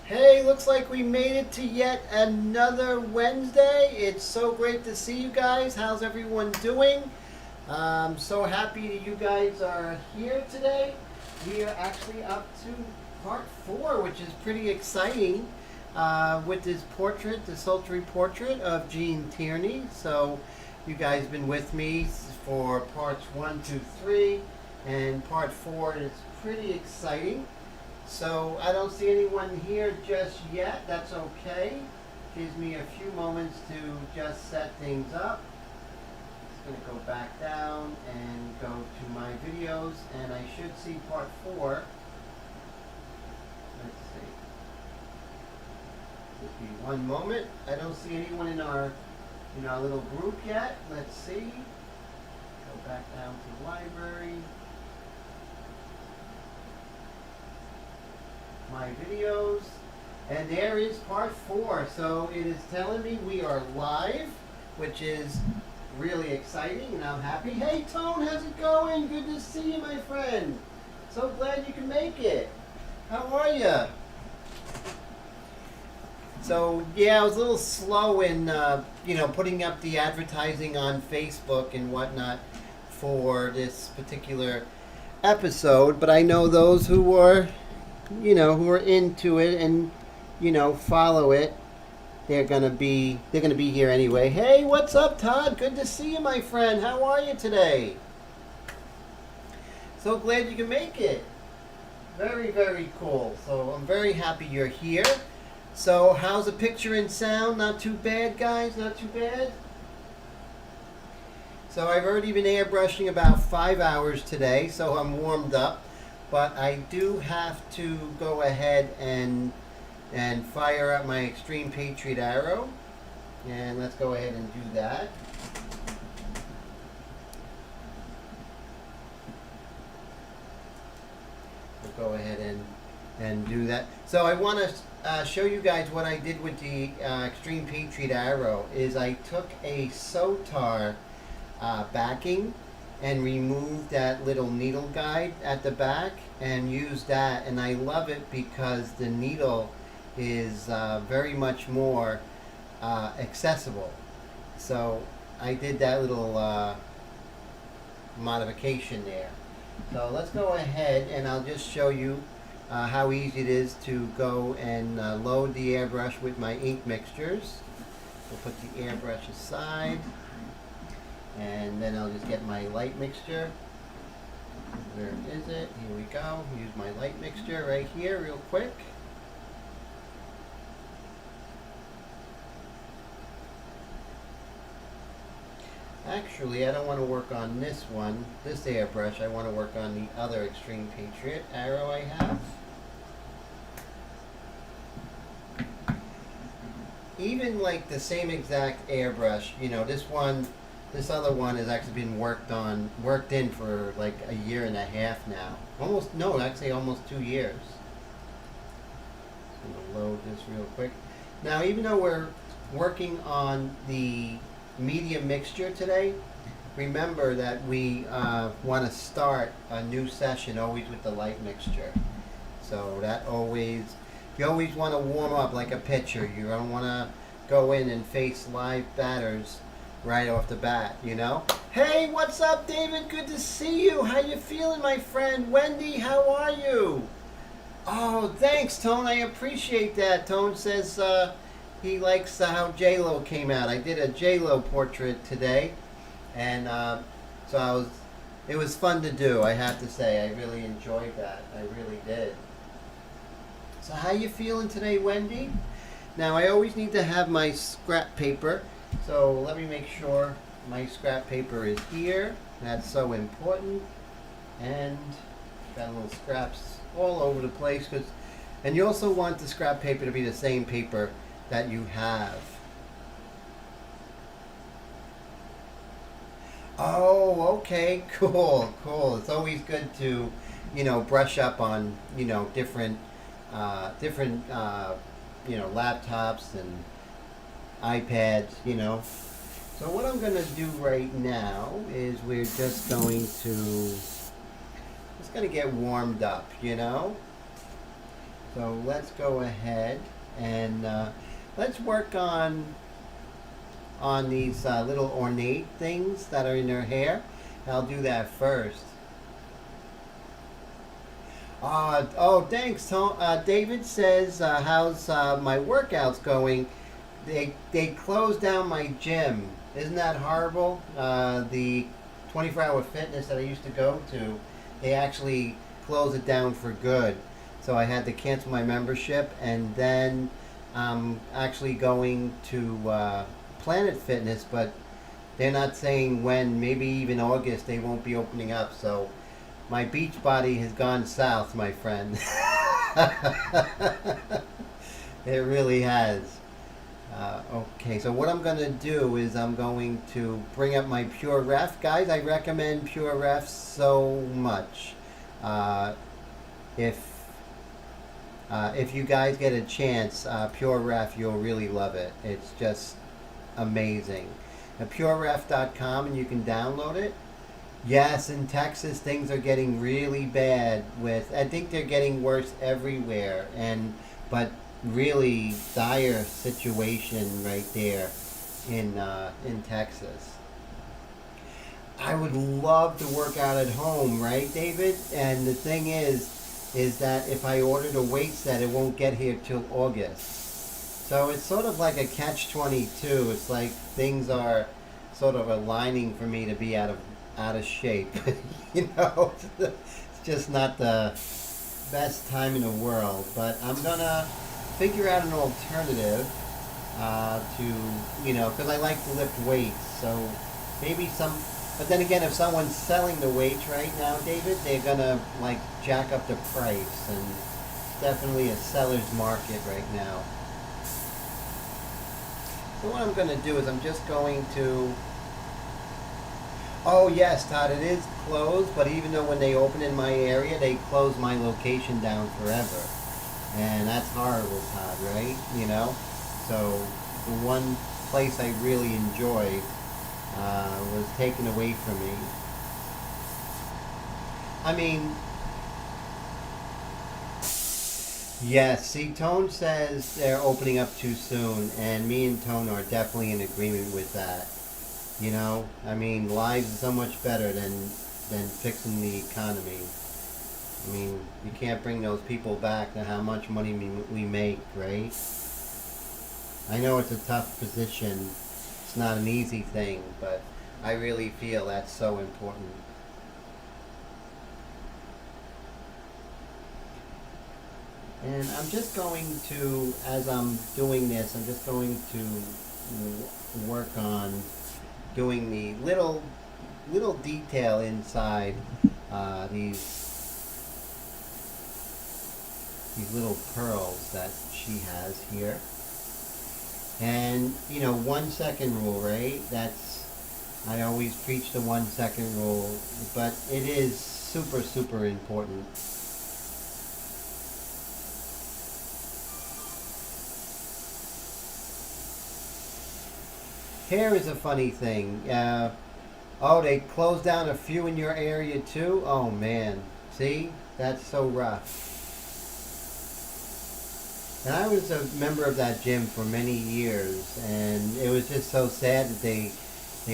Hey, looks like we made it to yet another Wednesday. It's so great to see you guys. How's everyone doing? I'm so happy that you guys are here today. We are actually up to part 4, which is pretty exciting, with this portrait, the Sultry portrait of Jean Tierney. So you guys have been with me for parts 1, 2, 3, and part 4 is pretty exciting. So I don't see anyone here just yet. That's okay. Gives me a few moments to just set things up. Just going to go back down and go to my videos, and I should see part 4. Let's see. Just be one moment. I don't see anyone in our little group yet. Let's see. Go back down to the library. My videos, and there is part 4. So it is telling me we are live, which is really exciting, and I'm happy. Hey Tone, how's it going? Good to see you, my friend. So glad you can make it. How are you? So yeah, I was a little slow in putting up the advertising on Facebook and whatnot for this particular episode, but I know those who are into it and follow it, they're gonna be here anyway. Hey, what's up, Todd? Good to see you, my friend. How are you today? So glad you can make it. Very, very cool. So I'm very happy you're here. So how's the picture and sound? Not too bad, guys. Not too bad. So I've already been airbrushing about 5 hours today, so I'm warmed up. But I do have to go ahead and fire up my Extreme Patriot arrow. And let's go ahead and do that. We'll go ahead and do that. So I want to show you guys what I did with the Extreme Patriot arrow. Is I took a Sotar backing and remove that little needle guide at the back and use that, and I love it because the needle is very much more accessible. So I did that little modification there. So let's go ahead and I'll just show you how easy it is to go and load the airbrush with my ink mixtures. We'll put the airbrush aside. And then I'll just get my light mixture. Where is it? Here we go. Use my light mixture right here real quick. Actually, I don't want to work on this one, this airbrush. I want to work on the other Extreme Patriot arrow I have. Even like the same exact airbrush, this other one has actually been worked in for like a year and a half now. Actually almost 2 years. Just gonna load this real quick. Now, even though we're working on the medium mixture today, remember that we want to start a new session always with the light mixture. So you always want to warm up like a pitcher. You don't want to go in and face live batters right off the bat, Hey, what's up, David? Good to see you. How you feeling, my friend? Wendy, how are you? Oh, thanks, Tone. I appreciate that. Tone says he likes how J-Lo came out. I did a J-Lo portrait today, and it was fun to do, I have to say. I really enjoyed that. I really did. So how you feeling today, Wendy? Now, I always need to have my scrap paper. So let me make sure my scrap paper is here. That's so important. And got little scraps all over the place. And you also want the scrap paper to be the same paper that you have. Oh, okay, cool. It's always good to, brush up on, different laptops and iPads, So what I'm going to do right now is we're just going to get warmed up, So let's go ahead and let's work on these little ornate things that are in her hair. I'll do that first. Oh, thanks, David says, how's my workouts going? They closed down my gym. Isn't that horrible? The 24-hour fitness that I used to go to, they actually closed it down for good. So I had to cancel my membership, and then I'm actually going to Planet Fitness, but they're not saying when. Maybe even August they won't be opening up. So my beach body has gone south, my friend. It really has. Okay, so what I'm going to do is I'm going to bring up my Pure Ref. Guys, I recommend Pure Ref so much. If you guys get a chance, Pure Ref, you'll really love it. It's just amazing. PureRef.com, and you can download it. Yes, in Texas, things are getting really bad with, I think they're getting worse everywhere, but really dire situation right there in Texas. I would love to work out at home, right, David? And the thing is that if I ordered a weight set, it won't get here till August. So it's sort of like a catch-22. It's like things are sort of aligning for me to be out of shape. You know, it's just not the best time in the world. But I'm gonna figure out an alternative to, you know, because I like to lift weights. So maybe but then again, if someone's selling the weights right now, David, they're gonna like jack up the price, and it's definitely a seller's market right now. So what I'm gonna do is I'm just going to. Oh yes, Todd, it is closed, but even though when they open in my area, they close my location down forever. And that's horrible, Todd, right? You know? So the one place I really enjoyed was taken away from me. I mean, yes, see, Tone says they're opening up too soon, and me and Tone are definitely in agreement with that. You know, I mean, lives are so much better than fixing the economy. I mean, you can't bring those people back to how much money we make, right? I know it's a tough position. It's not an easy thing, but I really feel that's so important. And I'm just going to, as I'm doing this, I'm just going to work on doing the little detail inside these little pearls that she has here. And you know, 1 second rule, right? I always preach the 1 second rule, but it is super, super important. Hair is a funny thing. Oh, they closed down a few in your area too? Oh man, see? That's so rough. And I was a member of that gym for many years, and it was just so sad that they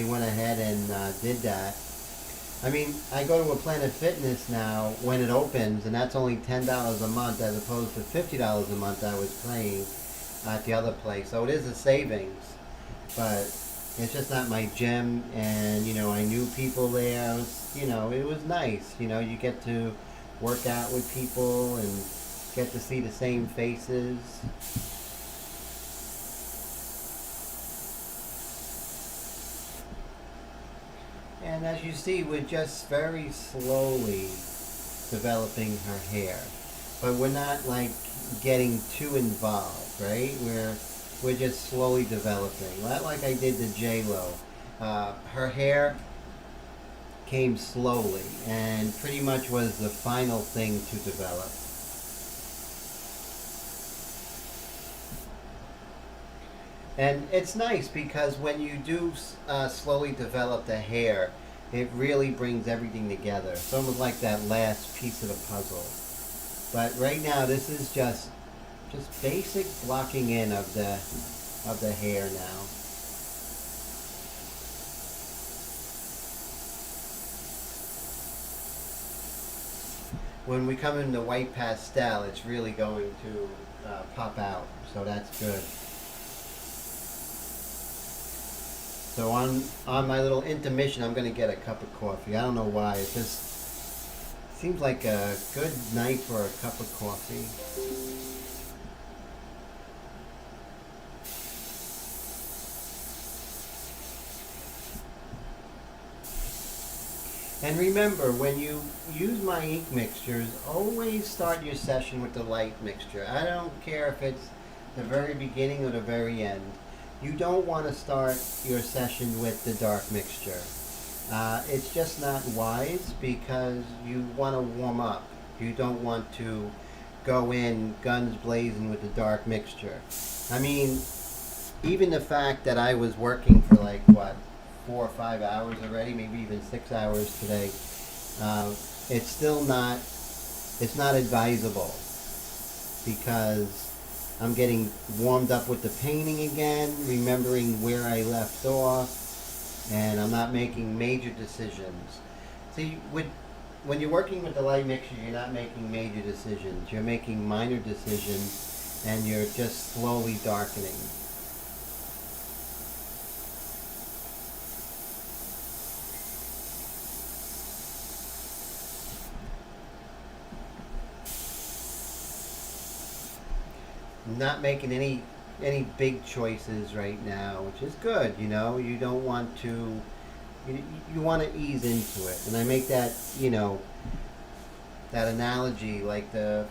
went ahead and did that. I mean, I go to a Planet Fitness now when it opens, and that's only $10 a month as opposed to $50 a month I was paying at the other place. So it is a savings, but it's just not my gym, and you know, I knew people there. You know, it was nice. You know, you get to work out with people and get to see the same faces. And as you see, we're just very slowly developing her hair. But we're not like getting too involved, right? We're just slowly developing. Not like I did the J-Lo. Her hair came slowly and pretty much was the final thing to develop. And it's nice because when you do slowly develop the hair, it really brings everything together. It's almost like that last piece of the puzzle. But right now, this is just just basic blocking in of the hair now. When we come in the white pastel, it's really going to pop out, so that's good. So on my little intermission, I'm going to get a cup of coffee. I don't know why. It just seems like a good night for a cup of coffee. And remember, when you use my ink mixtures, always start your session with the light mixture. I don't care if it's the very beginning or the very end. You don't want to start your session with the dark mixture. It's just not wise because you want to warm up. You don't want to go in guns blazing with the dark mixture. I mean, even the fact that I was working for like, what, 4 or 5 hours already, maybe even 6 hours today, it's still not, it's not advisable because I'm getting warmed up with the painting again, remembering where I left off, and I'm not making major decisions. See, when you're working with the light mixture, you're not making major decisions. You're making minor decisions, and you're just slowly darkening. Not making any big choices right now, which is good. You know, you don't want to, you want to ease into it. And I make that, you know, that analogy like the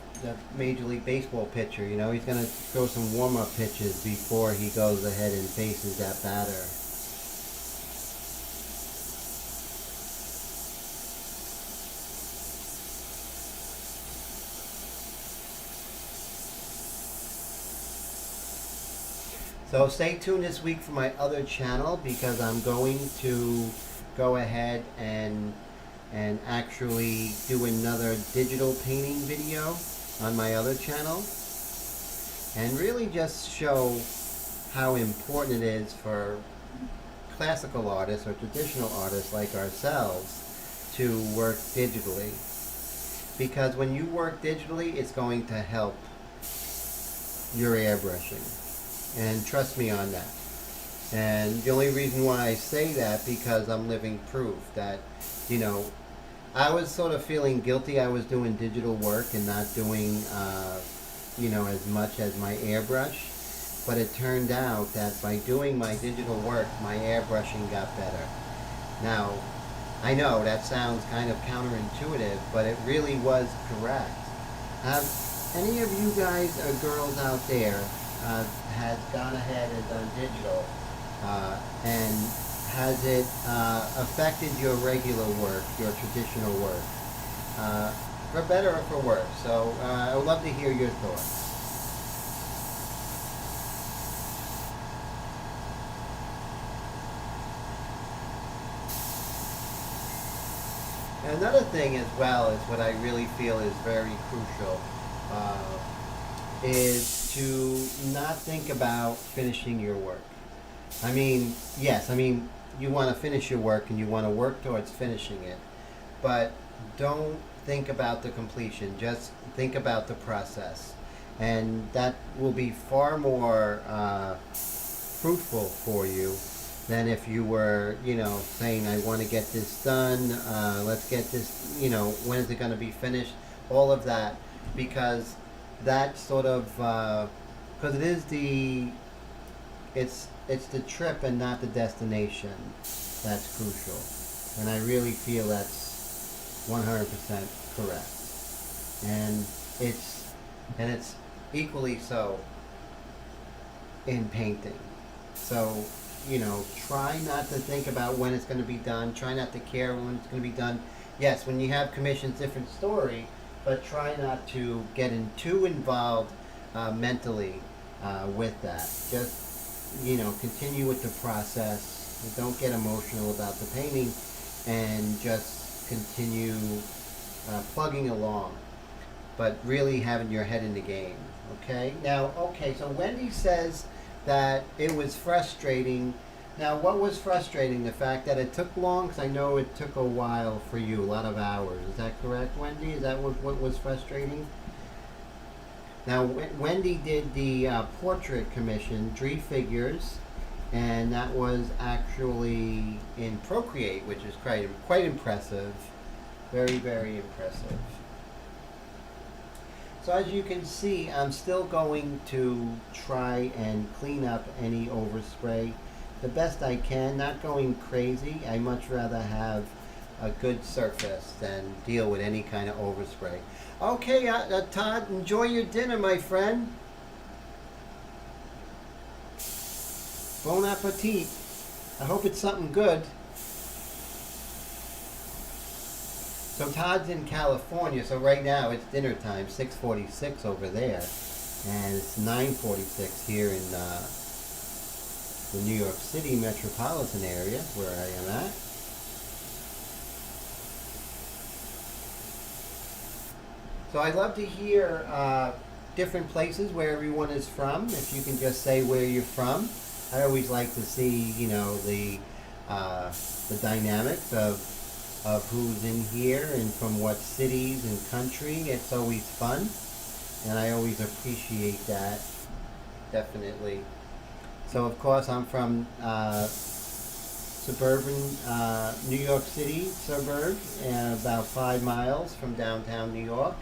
Major League Baseball pitcher. You know, he's going to throw some warm-up pitches before he goes ahead and faces that batter. So stay tuned this week for my other channel because I'm going to go ahead and actually do another digital painting video on my other channel and really just show how important it is for classical artists or traditional artists like ourselves to work digitally. Because when you work digitally, it's going to help your airbrushing. And trust me on that. And the only reason why I say that because I'm living proof that, you know, I was sort of feeling guilty I was doing digital work and not doing, you know, as much as my airbrush. But it turned out that by doing my digital work, my airbrushing got better. Now, I know that sounds kind of counterintuitive, but it really was correct. Have any of you guys or girls out there has gone ahead and done digital, and has it affected your regular work, your traditional work, for better or for worse? So I would love to hear your thoughts. And another thing as well is what I really feel is very crucial, is to not think about finishing your work. I mean, yes, I mean, you want to finish your work and you want to work towards finishing it, but don't think about the completion, just think about the process. And that will be far more fruitful for you than if you were, you know, saying, I want to get this done, let's get this, you know, when is it going to be finished, all of that, because that sort of, because it is it's the trip and not the destination that's crucial, and I really feel that's 100% correct, and it's equally so in painting. So, you know, try not to think about when it's going to be done. Try not to care when it's going to be done. Yes, when you have commissions, different story. But try not to get too involved mentally with that. Just, you know, continue with the process. Don't get emotional about the painting, and just continue plugging along. but really having your head in the game. Okay. Now, okay. So Wendy says that it was frustrating. Now, what was frustrating? The fact that it took long, because I know it took a while for you, a lot of hours. Is that correct, Wendy? Is that what was frustrating? Now, Wendy did the portrait commission, 3 figures, and that was actually in Procreate, which is quite impressive. Very, very impressive. So as you can see, I'm still going to try and clean up any overspray the best I can, not going crazy. I much rather have a good surface than deal with any kind of overspray. Okay, Todd, enjoy your dinner, my friend. Bon appetit. I hope it's something good. So Todd's in California, so right now it's dinner time, 6:46 over there, and it's 9:46 here in the New York City metropolitan area where I am at. So I'd love to hear different places where everyone is from. If you can just say where you're from. I always like to see, you know, the dynamics of who's in here and from what cities and country. It's always fun, and I always appreciate that, definitely. So of course I'm from suburban New York City suburb, about 5 miles from downtown New York,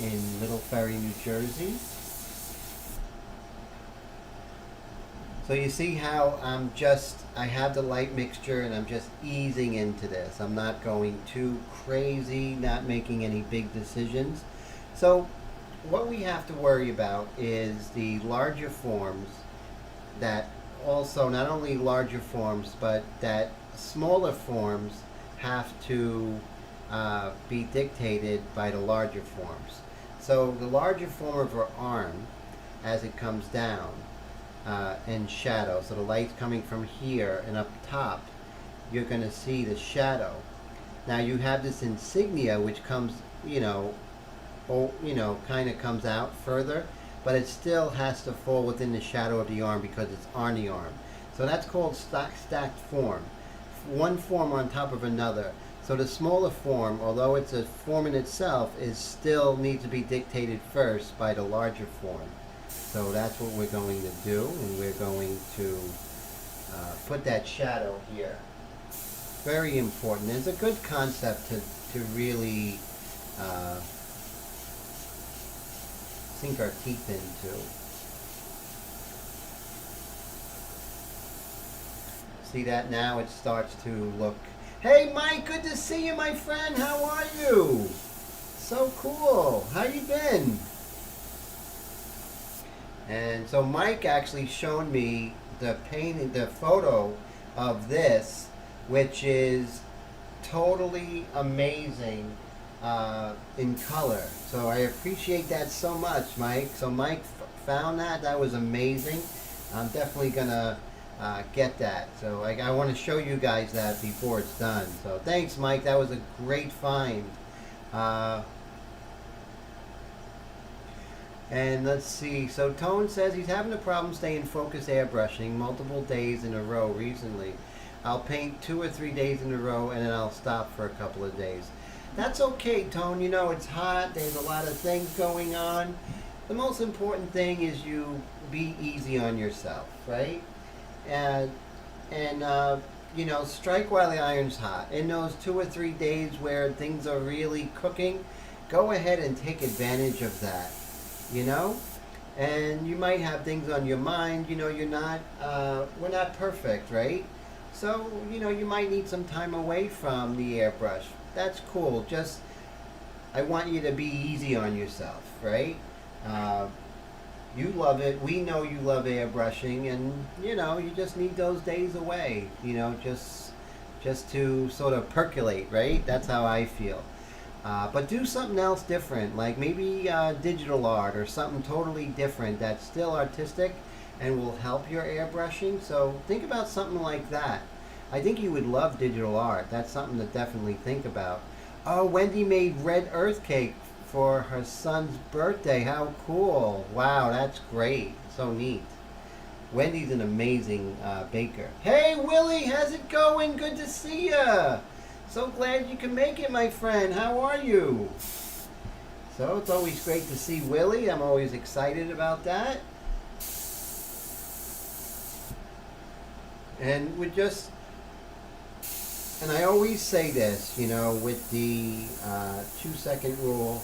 in Little Ferry, New Jersey. So you see how I have the light mixture and I'm just easing into this. I'm not going too crazy, not making any big decisions. So what we have to worry about is the larger forms, that also not only larger forms, but that smaller forms have to be dictated by the larger forms. So the larger form of her arm, as it comes down, in shadow, so the light's coming from here and up top, you're going to see the shadow. Now you have this insignia which comes, kind of comes out further, but it still has to fall within the shadow of the arm because it's on the arm. So that's called stacked form. One form on top of another. So the smaller form, although it's a form in itself, is still needs to be dictated first by the larger form. So that's what we're going to do, and we're going to put that shadow here. Very important. It's a good concept to really sink our teeth into. See that now? It starts to look... Hey Mike, good to see you, my friend. How are you? So cool. How you been? And so Mike actually showed me the photo of this, which is totally amazing in color. So I appreciate that so much, Mike. So Mike found that. That was amazing. I'm definitely gonna get that. So I want to show you guys that before it's done. So thanks, Mike. That was a great find. And let's see. So Tone says he's having a problem staying focused airbrushing multiple days in a row recently. I'll paint 2 or 3 days in a row and then I'll stop for a couple of days. That's okay, Tone. You know, it's hot. There's a lot of things going on. The most important thing is you be easy on yourself, right? And strike while the iron's hot. In those 2 or 3 days where things are really cooking, go ahead and take advantage of that. And you might have things on your mind. We're not perfect, right? So you might need some time away from the airbrush. That's cool. Just I want you to be easy on yourself, right? You love it. We know you love airbrushing, and you just need those days away, just to sort of percolate, right? That's how I feel. But do something else different, like maybe digital art or something totally different that's still artistic and will help your airbrushing. So think about something like that. I think you would love digital art. That's something to definitely think about. Oh, Wendy made red earth cake for her son's birthday. How cool. Wow, that's great. So neat. Wendy's an amazing baker. Hey, Willie, how's it going? Good to see ya. So glad you can make it, my friend. How are you? So it's always great to see Willie. I'm always excited about that. And and I always say this, you know, with the 2-second rule,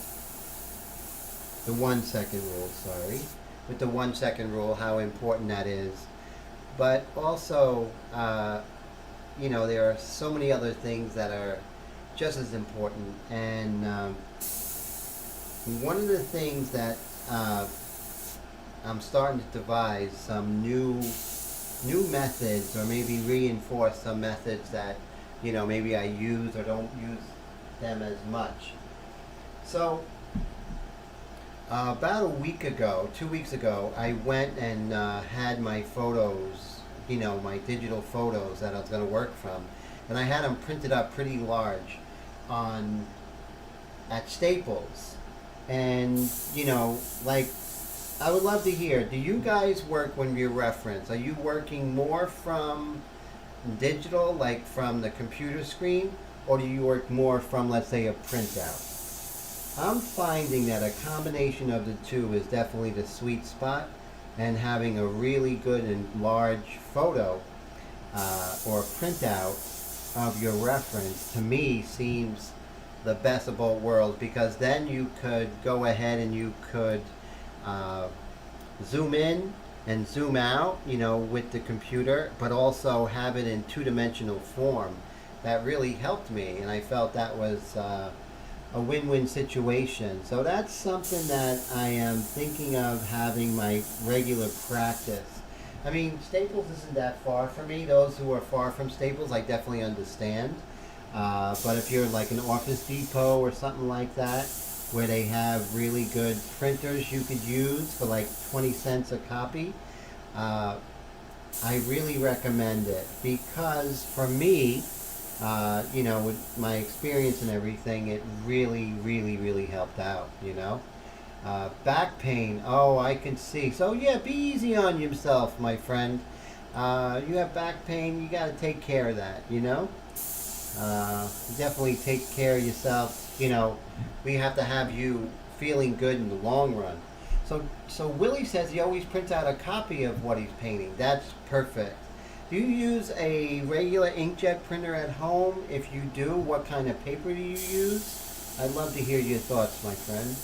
the 1-second rule, sorry, with the 1-second rule, how important that is. But also, you know, there are so many other things that are just as important. And one of the things that I'm starting to devise some new methods, or maybe reinforce some methods that, you know, maybe I use or don't use them as much. So about a week ago, 2 weeks ago, I went and had my photos, you know, my digital photos that I was going to work from, and I had them printed up pretty large at Staples. And, you know, like, I would love to hear, do you guys work when you reference? Are you working more from digital, like from the computer screen, or do you work more from, let's say, a printout? I'm finding that a combination of the two is definitely the sweet spot, and having a really good and large photo or printout of your reference, to me, seems the best of both worlds, because then you could go ahead and you could zoom in and zoom out, you know, with the computer, but also have it in two-dimensional form. That really helped me, and I felt that was a win-win situation. So that's something that I am thinking of having my regular practice. I mean, Staples isn't that far from me. Those who are far from Staples, I definitely understand. But if you're like an Office Depot or something like that, where they have really good printers you could use for like 20 cents a copy, I really recommend it, because for me, you know, with my experience and everything, it really, really, really helped out, you know. Back pain, oh, I can see. So yeah, be easy on yourself, my friend. You have back pain, you got to take care of that, you know. Definitely take care of yourself. You know, we have to have you feeling good in the long run. So Willie says he always prints out a copy of what he's painting. That's perfect. Do you use a regular inkjet printer at home? If you do, what kind of paper do you use? I'd love to hear your thoughts, my friend.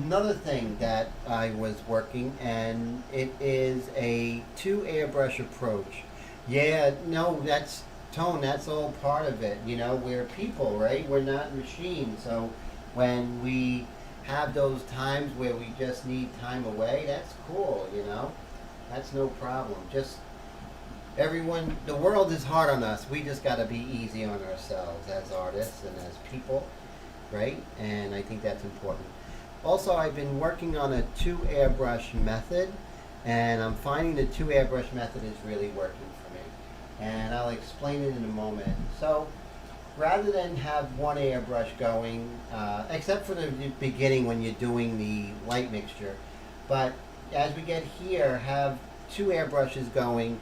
Another thing that I was working, and it is a 2 airbrush approach. Yeah, no, that's Tone, that's all part of it. You know, we're people, right? We're not machines. So when we have those times where we just need time away, that's cool, you know? That's no problem. Just everyone, the world is hard on us. We just got to be easy on ourselves as artists and as people, right? And I think that's important. Also, I've been working on a 2 airbrush method, and I'm finding the 2 airbrush method is really working for me. And I'll explain it in a moment. So, rather than have 1 airbrush going, except for the beginning when you're doing the light mixture, but as we get here, have 2 airbrushes going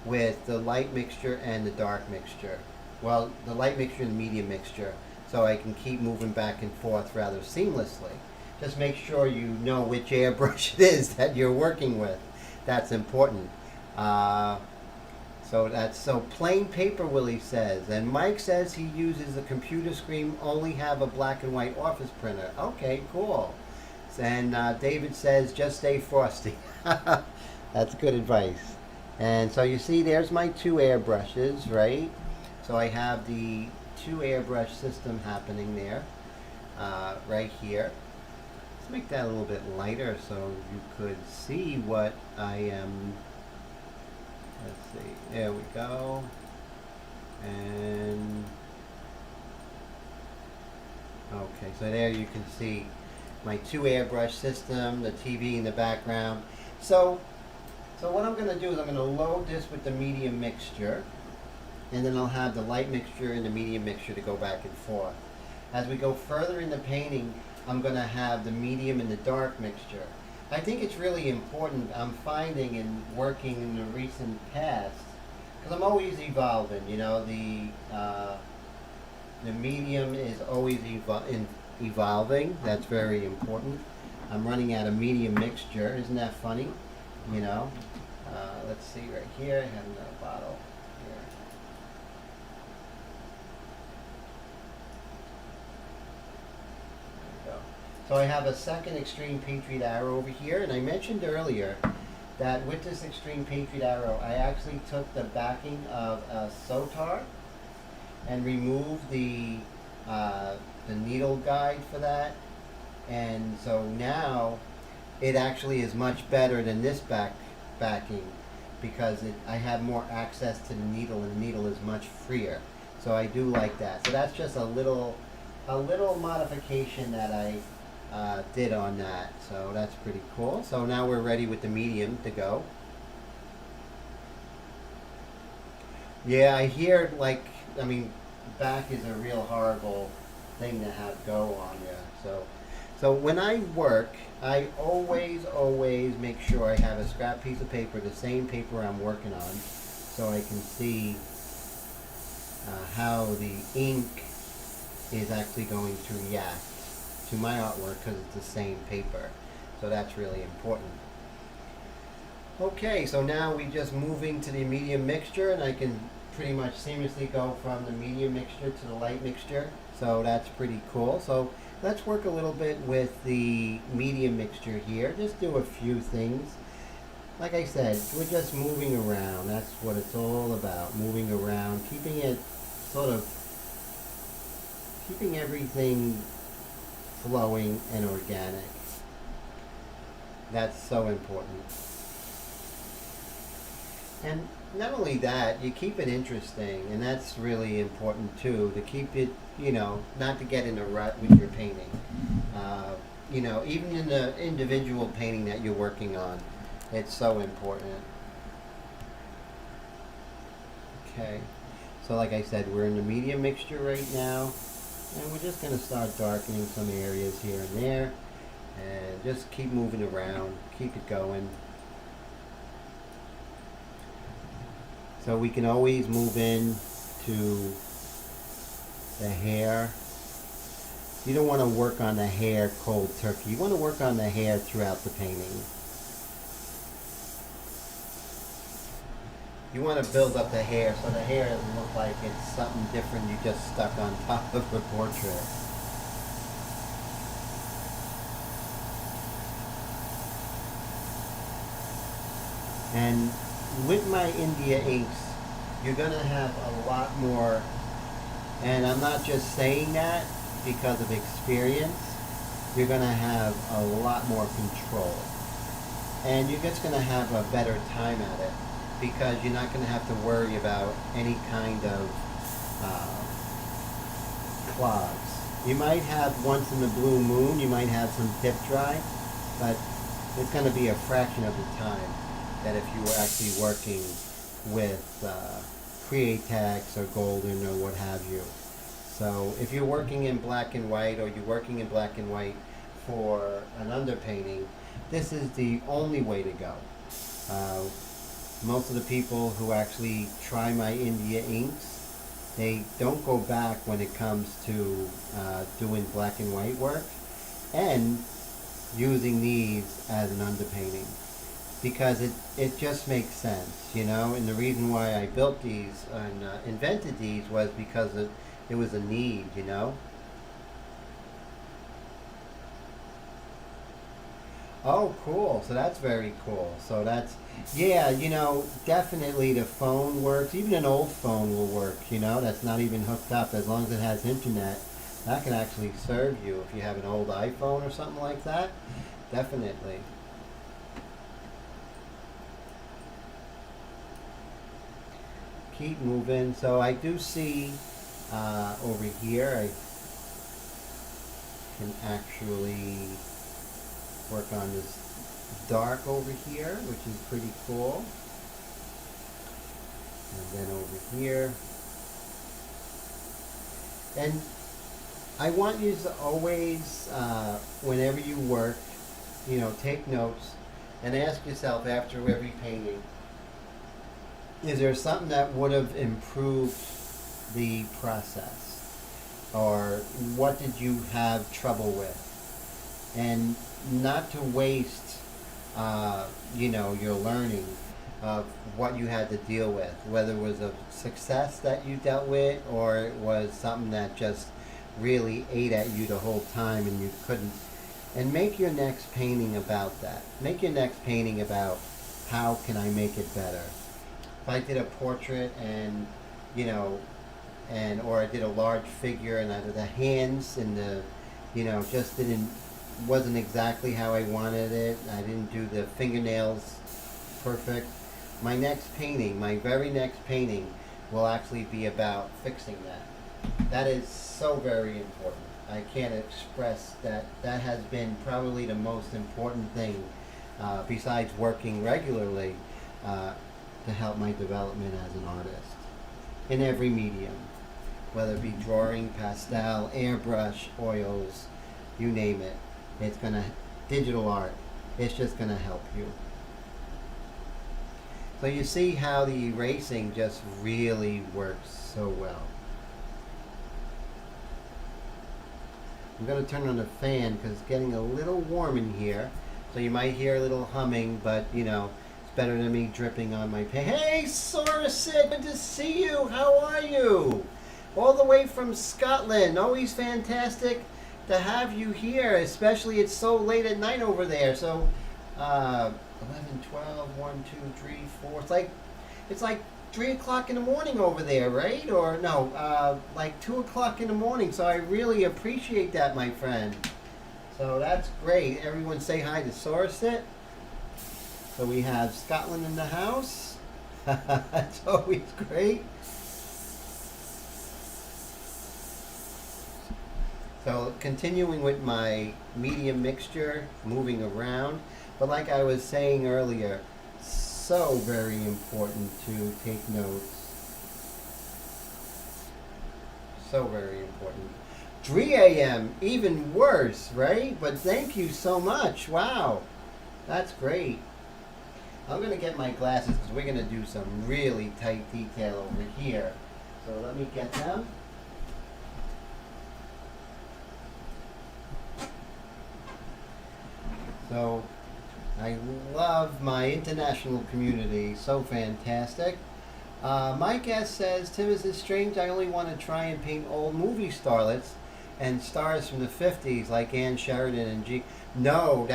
with the light mixture and the dark mixture. Well, the light mixture and the medium mixture, so I can keep moving back and forth rather seamlessly. Just make sure you know which airbrush it is that you're working with. That's important. So plain paper, Willie says. And Mike says he uses a computer screen, only have a black and white office printer. Okay, cool. And David says, just stay frosty. That's good advice. And so you see, there's my 2 airbrushes, right? So I have the 2 airbrush system happening there, right here. Let's make that a little bit lighter so you could see what I am. Let's see, there we go. And okay, so there you can see my 2 airbrush system, the TV in the background. So what I'm going to do is I'm going to load this with the medium mixture, and then I'll have the light mixture and the medium mixture to go back and forth. As we go further in the painting, I'm going to have the medium and the dark mixture. I think it's really important, I'm finding in working in the recent past, because I'm always evolving, you know, the medium is always evolving. That's very important. I'm running out of medium mixture. Isn't that funny? You know, let's see right here. I have another bottle here. There we go. So I have a second extreme Patriot arrow over here, and I mentioned earlier that with this extreme Patriot arrow, I actually took the backing of a Sotar and removed the needle guide for that, and so now it actually is much better than this backing because I have more access to the needle, and the needle is much freer. So I do like that. So that's just a little modification that I did on that. So that's pretty cool. So now we're ready with the medium to go. Yeah, I hear back is a real horrible thing to have go on there. So when I work, I always make sure I have a scrap piece of paper, the same paper I'm working on, so I can see how the ink is actually going to react to my artwork because it's the same paper. So that's really important. Okay, so now we just moving to the medium mixture, and I can pretty much seamlessly go from the medium mixture to the light mixture. So that's pretty cool. So let's work a little bit with the medium mixture here. Just do a few things. Like I said, we're just moving around. That's what it's all about, moving around, keeping it keeping everything flowing and organic. That's so important. And not only that, you keep it interesting, and that's really important too, to keep it, not to get in a rut with your painting. Even in the individual painting that you're working on, it's so important. Okay, so like I said, we're in the medium mixture right now, and we're just going to start darkening some areas here and there, and just keep moving around, keep it going. So we can always move in to the hair. You don't want to work on the hair cold turkey. You want to work on the hair throughout the painting. You want to build up the hair so the hair doesn't look like it's something different you just stuck on top of the portrait. And with my India inks, you're going to have a lot more, and I'm not just saying that because of experience, you're going to have a lot more control. And you're just going to have a better time at it because you're not going to have to worry about any kind of clogs. You might have once in the blue moon, you might have some tip dry, but it's going to be a fraction of the time that if you were actually working with Createx or Golden or what have you. So if you're working in black and white, or you're working in black and white for an underpainting, this is the only way to go. Most of the people who actually try my India inks, they don't go back when it comes to doing black and white work and using these as an underpainting, because it just makes sense, and the reason why I built these and invented these was because it was a need, Oh, cool. So that's very cool. So that's, yeah, definitely the phone works. Even an old phone will work, that's not even hooked up. As long as it has internet, that can actually serve you if you have an old iPhone or something like that. Definitely. Keep moving. So I do see over here, I can actually work on this dark over here, which is pretty cool. And then over here, And I want you to always, whenever you work, take notes and ask yourself after every painting, is there something that would have improved the process? Or what did you have trouble with? And not to waste, your learning of what you had to deal with, whether it was a success that you dealt with or it was something that just really ate at you the whole time and you couldn't. And make your next painting about that. Make your next painting about how can I make it better. If I did a portrait and, or I did a large figure and the hands and just wasn't exactly how I wanted it. I didn't do the fingernails perfect. My very next painting will actually be about fixing that. That is so very important. I can't express that. That has been probably the most important thing, besides working regularly, to help my development as an artist in every medium, whether it be drawing, pastel, airbrush, oils, you name it. Digital art, it's just gonna help you. So you see how the erasing just really works so well. I'm going to turn on the fan because it's getting a little warm in here. So you might hear a little humming, but it's better than me dripping on my pan. Hey, Sorasit, good to see you. How are you? All the way from Scotland. Always fantastic to have you here, especially it's so late at night over there. So 11, 12, 1, 2, 3, 4. It's like 3 o'clock in the morning over there, right? Or no, like 2 o'clock in the morning. So I really appreciate that, my friend. So that's great. Everyone say hi to Sorasit. So we have Scotland in the house. That's always great. So continuing with my medium mixture, moving around. But like I was saying earlier, so very important to take notes. So very important. 3 a.m., even worse, right? But thank you so much. Wow, that's great. I'm going to get my glasses because we're going to do some really tight detail over here. So let me get them. So I love my international community, so fantastic. My guest says, Tim, is it strange I only want to try and paint old movie starlets and stars from the 50s like Ann Sheridan and G. No,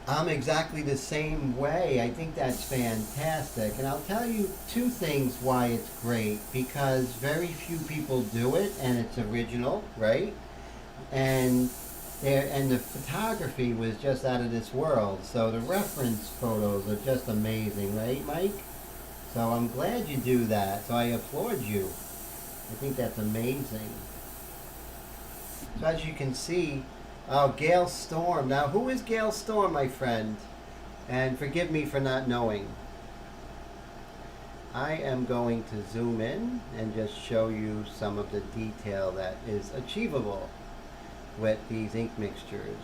I'm exactly the same way. I think that's fantastic. And I'll tell you 2 things why it's great. Because very few people do it and it's original, right? And the photography was just out of this world. So the reference photos are just amazing, right, Mike? So I'm glad you do that. So I applaud you. I think that's amazing. So as you can see, Gail Storm. Now, who is Gail Storm, my friend? And forgive me for not knowing. I am going to zoom in and just show you some of the detail that is achievable with these ink mixtures.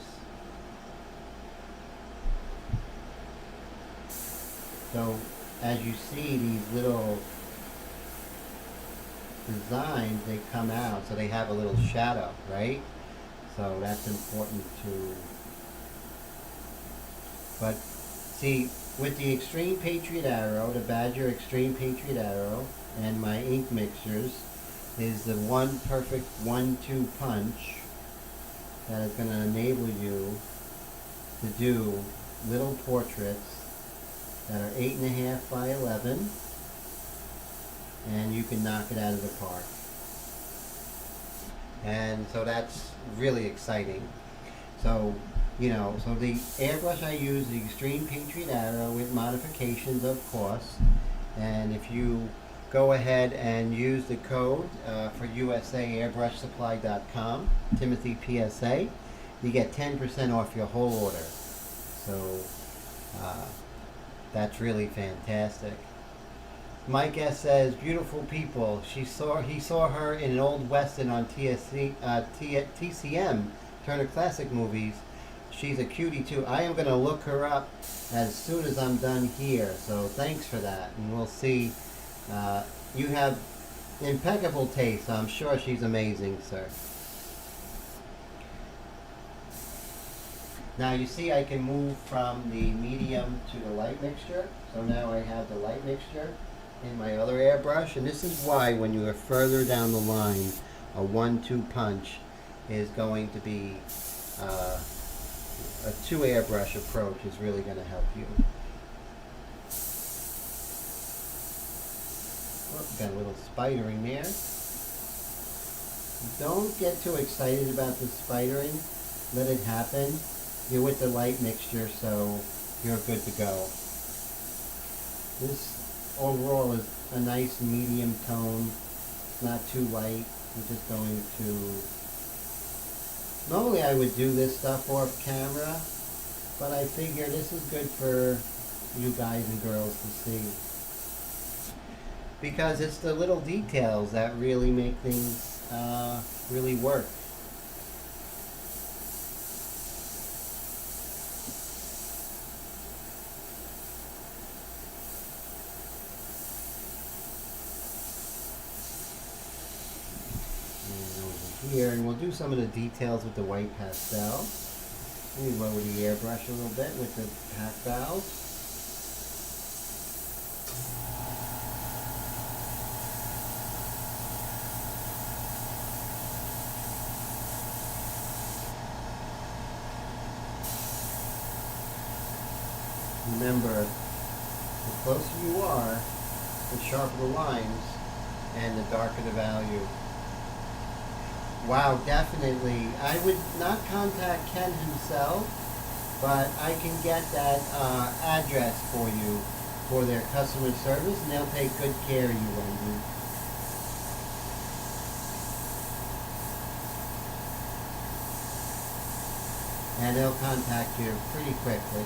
So as you see these little designs, they come out so they have a little shadow, right? So that's important too. But see, with the Extreme Patriot Arrow, the Badger Extreme Patriot Arrow, and my ink mixtures, is the one perfect 1-2 punch that is going to enable you to do little portraits that are 8.5 by 11, and you can knock it out of the park. And so that's really exciting. So, so the airbrush I use, the Extreme Patriot Arrow with modifications, of course. And if you go ahead and use the code for USA airbrushsupply.com, Timothy PSA, you get 10% off your whole order. So that's really fantastic. Mike S says, beautiful people. He saw her in an old western on TCM, Turner Classic Movies. She's a cutie too. I am going to look her up as soon as I'm done here. So thanks for that, and we'll see. You have impeccable taste. I'm sure she's amazing, sir. Now you see I can move from the medium to the light mixture. So now I have the light mixture in my other airbrush, and this is why when you are further down the line, a 1-2 punch is going to be a 2 airbrush approach is really going to help you. Oh, got a little spidering there. Don't get too excited about the spidering. Let it happen. You're with the light mixture, so you're good to go. This overall is a nice medium tone. It's not too light. I'm just going to... Normally I would do this stuff off camera, but I figure this is good for you guys and girls to see. Because it's the little details that really make things really work. Here, and we'll do some of the details with the white pastel. Let me lower the airbrush a little bit with the pack valve. Remember, the closer you are, the sharper the lines and the darker the value. Wow, definitely. I would not contact Ken himself, but I can get that address for you for their customer service, and they'll take good care of you, Wendy. And they'll contact you pretty quickly.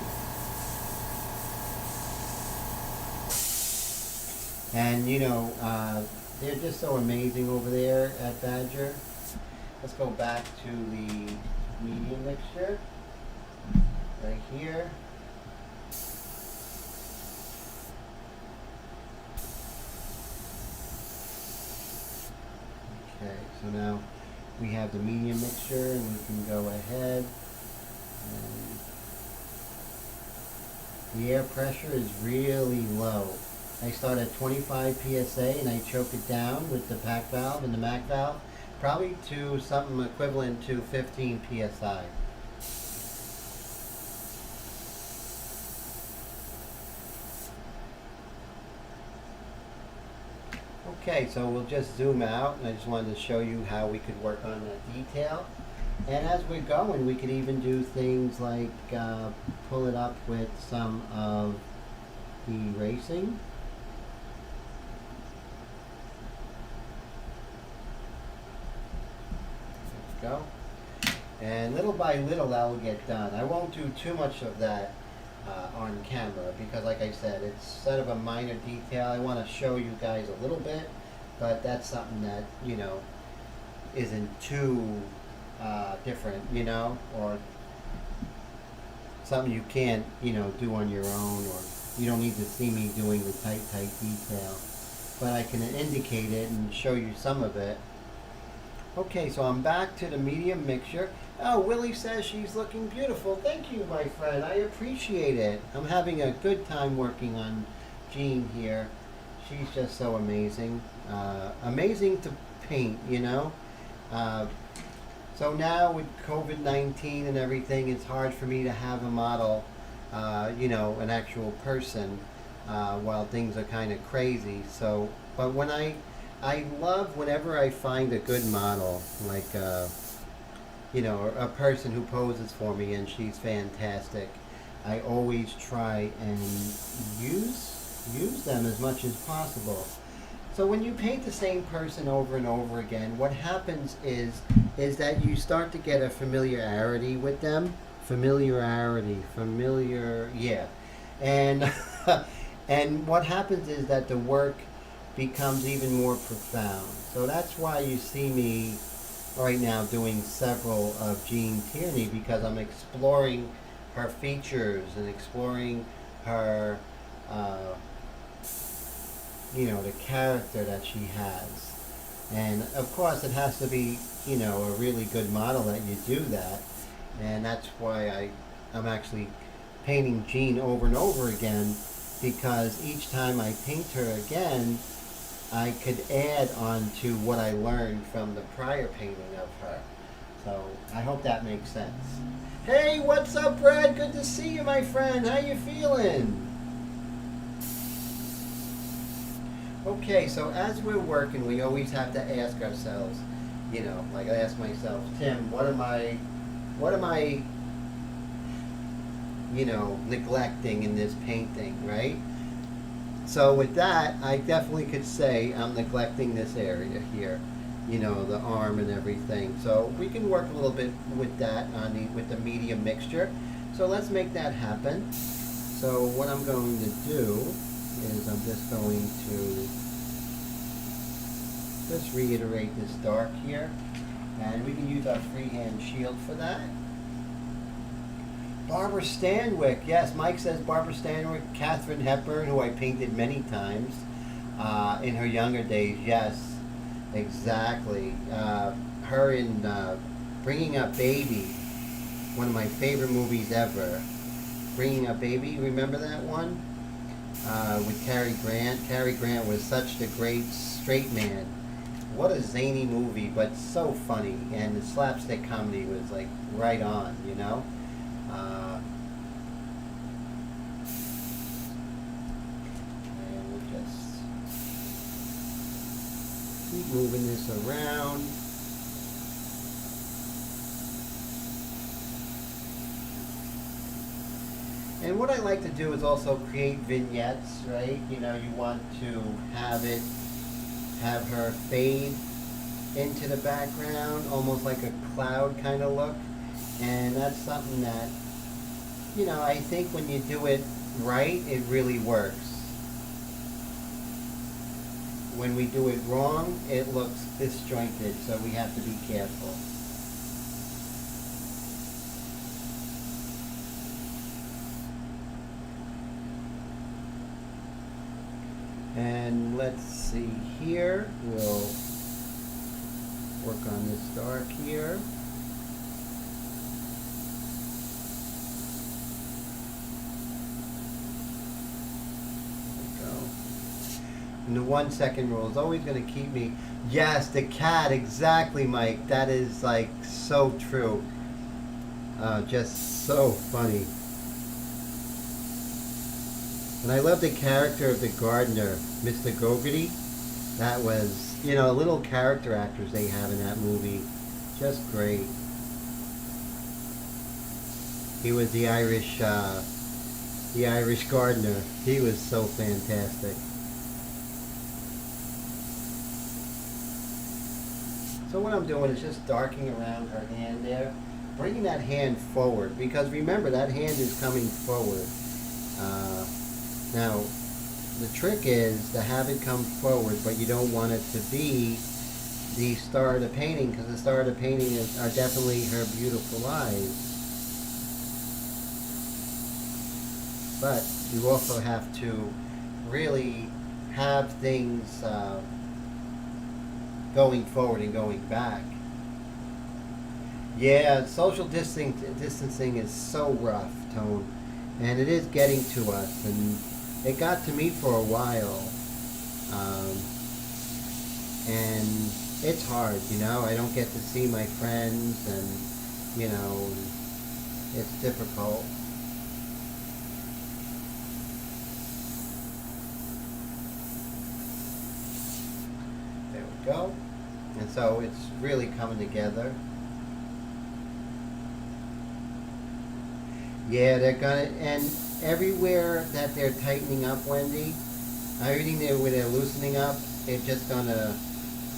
And you know, they're just so amazing over there at Badger. Let's go back to the medium mixture right here. Okay, so now we have the medium mixture, and we can go ahead. And the air pressure is really low. I start at 25 psi and I choke it down with the pack valve and the MAC valve. Probably to something equivalent to 15 psi. Okay, so we'll just zoom out, and I just wanted to show you how we could work on that detail. And as we're going, we could even do things like pull it up with some of the erasing. Go. And little by little that will get done. I won't do too much of that on camera because, like I said, it's sort of a minor detail. I want to show you guys a little bit, but that's something that, you know, isn't too different, you know, or something you can't, you know, do on your own, or you don't need to see me doing the tight detail. But I can indicate it and show you some of it. Okay, so I'm back to the medium mixture. Oh, Willie says she's looking beautiful. Thank you, my friend. I appreciate it. I'm having a good time working on Jean here. She's just so amazing. Amazing to paint, you know. So now with COVID-19 and everything, it's hard for me to have a model, you know, an actual person, while things are kind of crazy. So, but when I love whenever I find a good model, like, you know, a person who poses for me and she's fantastic. I always try and use them as much as possible. So when you paint the same person over and over again, what happens is that you start to get a familiarity with them. Yeah. And and what happens is that the work becomes even more profound. So that's why you see me right now doing several of Jean Tierney, because I'm exploring her features and exploring her, uh, the character that she has. And of course, it has to be, a really good model that you do that. And that's why I'm actually painting Jean over and over again, because each time I paint her again, I could add on to what I learned from the prior painting of her. So I hope that makes sense. Hey, what's up, Brad? Good to see you, my friend. How you feeling? Okay, so as we're working, we always have to ask ourselves, like I ask myself, Tim, what am I, neglecting in this painting, right? So with that, I definitely could say I'm neglecting this area here, the arm and everything. So we can work a little bit with that with the medium mixture. So let's make that happen. So what I'm going to do is I'm just going to just reiterate this dark here, and we can use our freehand shield for that. Barbara Stanwyck, yes, Mike says Barbara Stanwyck, Katharine Hepburn, who I painted many times in her younger days, yes, exactly. Her in Bringing Up Baby, one of my favorite movies ever. Bringing Up Baby, remember that one? With Cary Grant. Cary Grant was such the great straight man. What a zany movie, but so funny, and the slapstick comedy was like right on, and we'll just keep moving this around. And what I like to do is also create vignettes, right? You want to have her fade into the background, almost like a cloud kind of look. And that's something that, I think when you do it right, it really works. When we do it wrong, it looks disjointed, so we have to be careful. And let's see here, we'll work on this dark here. And the 1 second rule is always going to keep me. Yes, the cat, exactly, Mike. That is like so true. Just so funny. And I love the character of the gardener, Mr. Gogarty. That was, little character actors they have in that movie. Just great. He was the Irish gardener. He was so fantastic. So what I'm doing is just darkening around her hand there, bringing that hand forward, because remember, that hand is coming forward. Now, the trick is to have it come forward, but you don't want it to be the star of the painting, because the star of the painting are definitely her beautiful eyes. But you also have to really have things going forward and going back. Yeah, social distancing is so rough, Tone, and it is getting to us, and it got to me for a while, and it's hard, I don't get to see my friends, and it's difficult. There we go. And so it's really coming together. Yeah, they're gonna, and everywhere that they're tightening up, Wendy, everything there where they're loosening up, they're just gonna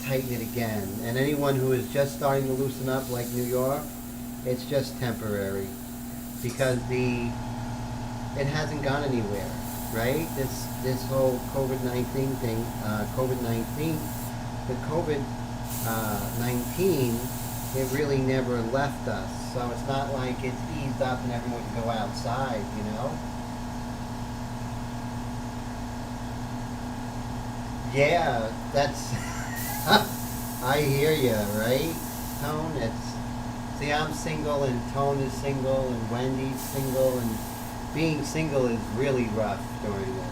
tighten it again. And anyone who is just starting to loosen up, like New York, it's just temporary, because it hasn't gone anywhere. right? This whole COVID-19 thing, COVID-19, the COVID-19, it really never left us. So it's not like it's eased up and everyone can go outside, you know? Yeah, that's, I hear you, right? Tone, see, I'm single and Tone is single and Wendy's single, and being single is really rough during this.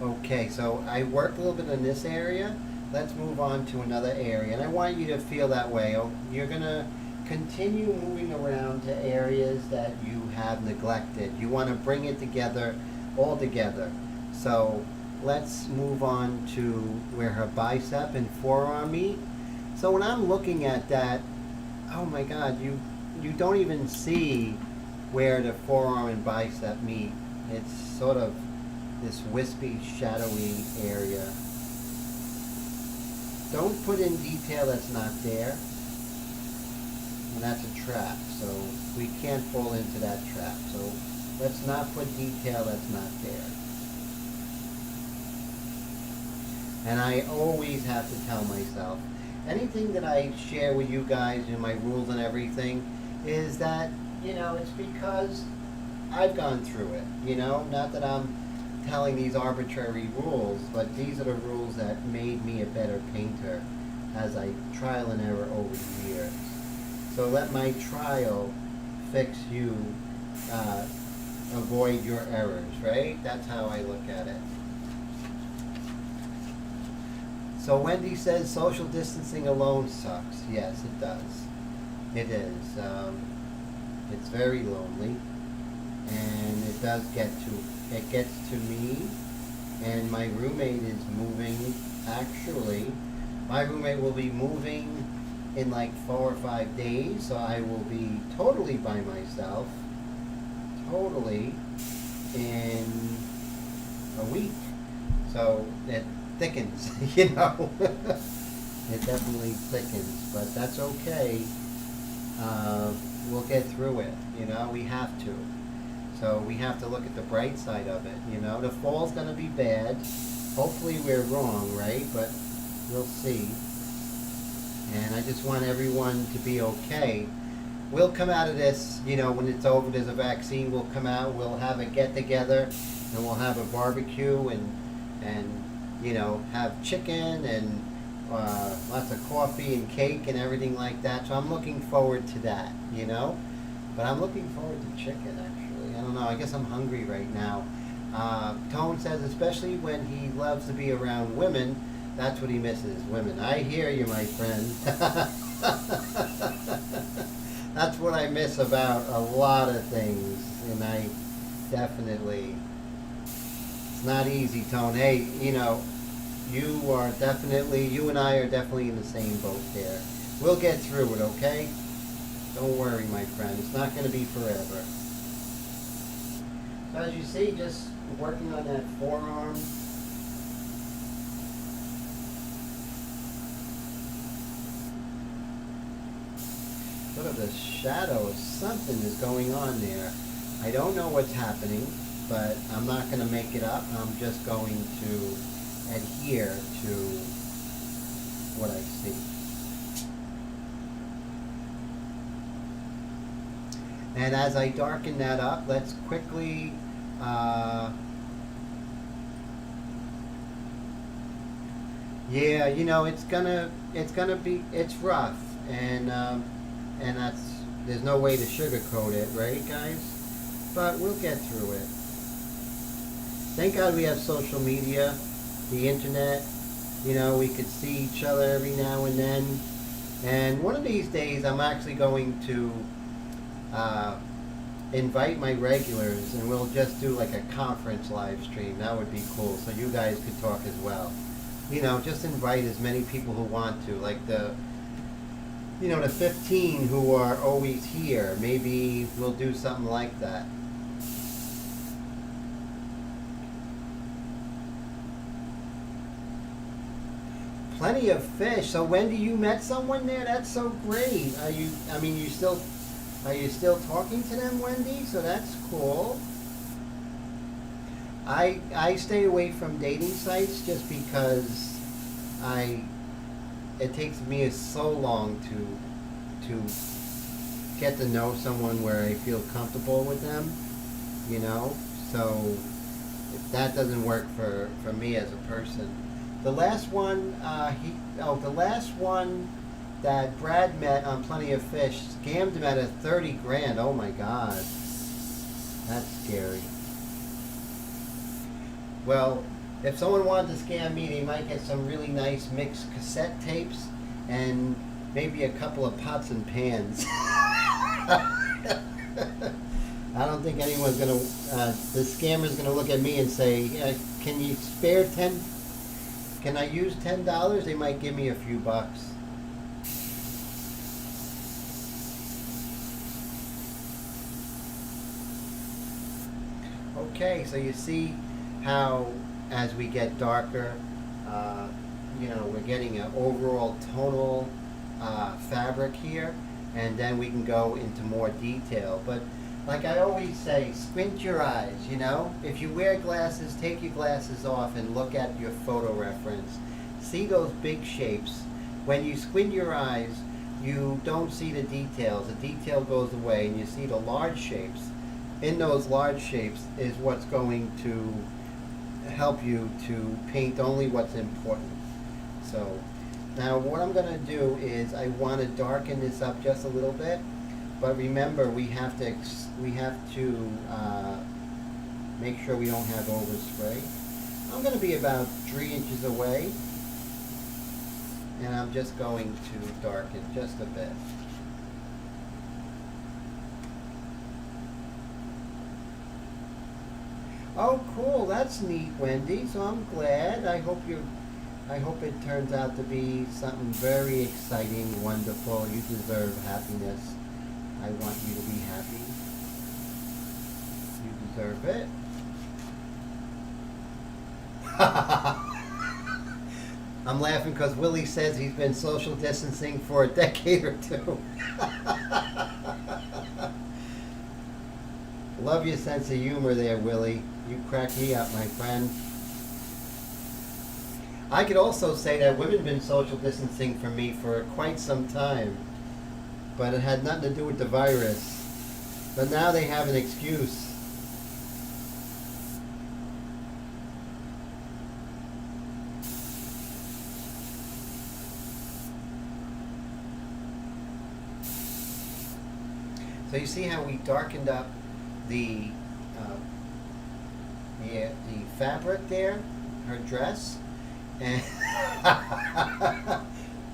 Okay, so I worked a little bit in this area. Let's move on to another area. And I want you to feel that way. You're going to continue moving around to areas that you have neglected. You want to bring it together, all together. So let's move on to where her bicep and forearm meet. So when I'm looking at that, oh my God, you don't even see where the forearm and bicep meet. It's sort of this wispy, shadowy area. Don't put in detail that's not there. And that's a trap, so we can't fall into that trap. So let's not put detail that's not there. And I always have to tell myself, anything that I share with you guys in my rules and everything is that, you know, it's because I've gone through it, you know, not that I'm telling these arbitrary rules, but these are the rules that made me a better painter as I trial and error over the years. So let my trial fix you, avoid your errors, right? That's how I look at it. So Wendy says social distancing alone sucks. Yes, it does. It is. It's very lonely, and it does it gets to me, and my roommate is moving. Actually, my roommate will be moving in like 4 or 5 days, so I will be totally by myself, totally, in a week. So it thickens, you know. It definitely thickens, but that's okay. We'll get through it, you know, we have to. So we have to look at the bright side of it, you know. The fall's going to be bad. Hopefully we're wrong, right? But we'll see. And I just want everyone to be okay. We'll come out of this, you know, when it's over, there's a vaccine, we'll come out, we'll have a get-together, and we'll have a barbecue, and you know, have chicken, and lots of coffee and cake and everything like that. So I'm looking forward to that, you know. But I'm looking forward to chicken, actually. I don't know, I guess I'm hungry right now. Tone says, especially when he loves to be around women, that's what he misses, women. I hear you, my friend. That's what I miss about a lot of things, and I definitely, it's not easy, Tone. Hey, you know, you and I are definitely in the same boat there. We'll get through it, okay? Don't worry, my friend. It's not going to be forever. So as you see, just working on that forearm. Sort of the shadow of something is going on there. I don't know what's happening, but I'm not going to make it up. I'm just going to adhere to what I see. And as I darken that up, let's quickly yeah, you know, it's rough, and there's no way to sugarcoat it, right, guys? But we'll get through it. Thank God we have social media, the internet. You know, we could see each other every now and then. And one of these days, I'm actually going to invite my regulars, and we'll just do like a conference live stream. That would be cool, so you guys could talk as well. You know, just invite as many people who want to, like the 15 who are always here. Maybe we'll do something like that. Plenty of fish. So Wendy, you met someone there? That's so great. Are you? I mean, are you still talking to them, Wendy? So that's cool. I stay away from dating sites just because it takes me so long to get to know someone where I feel comfortable with them, you know. So that doesn't work for me as a person. The last one, the last one that Brad met on Plenty of Fish scammed him out of 30 grand. Oh my God, that's scary. Well, if someone wanted to scam me, they might get some really nice mixed cassette tapes and maybe a couple of pots and pans. I don't think anyone's gonna. The scammer's gonna look at me and say, "Can you spare 10? Can I use $10?" They might give me a few bucks. Okay, so you see how as we get darker, we're getting an overall tonal fabric here, and then we can go into more detail. But like I always say, squint your eyes, you know? If you wear glasses, take your glasses off and look at your photo reference. See those big shapes. When you squint your eyes, you don't see the details. The detail goes away and you see the large shapes. In those large shapes is what's going to help you to paint only what's important. So now what I'm going to do is I want to darken this up just a little bit, but remember we have to make sure we don't have overspray. I'm going to be about 3 inches away, and I'm just going to darken just a bit. Oh, cool! That's neat, Wendy. So I'm glad. I hope it turns out to be something very exciting, wonderful. You deserve happiness. I want you to be happy. You deserve it. I'm laughing because Willie says he's been social distancing for a decade or two. Love your sense of humor there, Willie. You crack me up, my friend. I could also say that women have been social distancing from me for quite some time, but it had nothing to do with the virus. But now they have an excuse. So you see how we darkened up the fabric there, her dress, and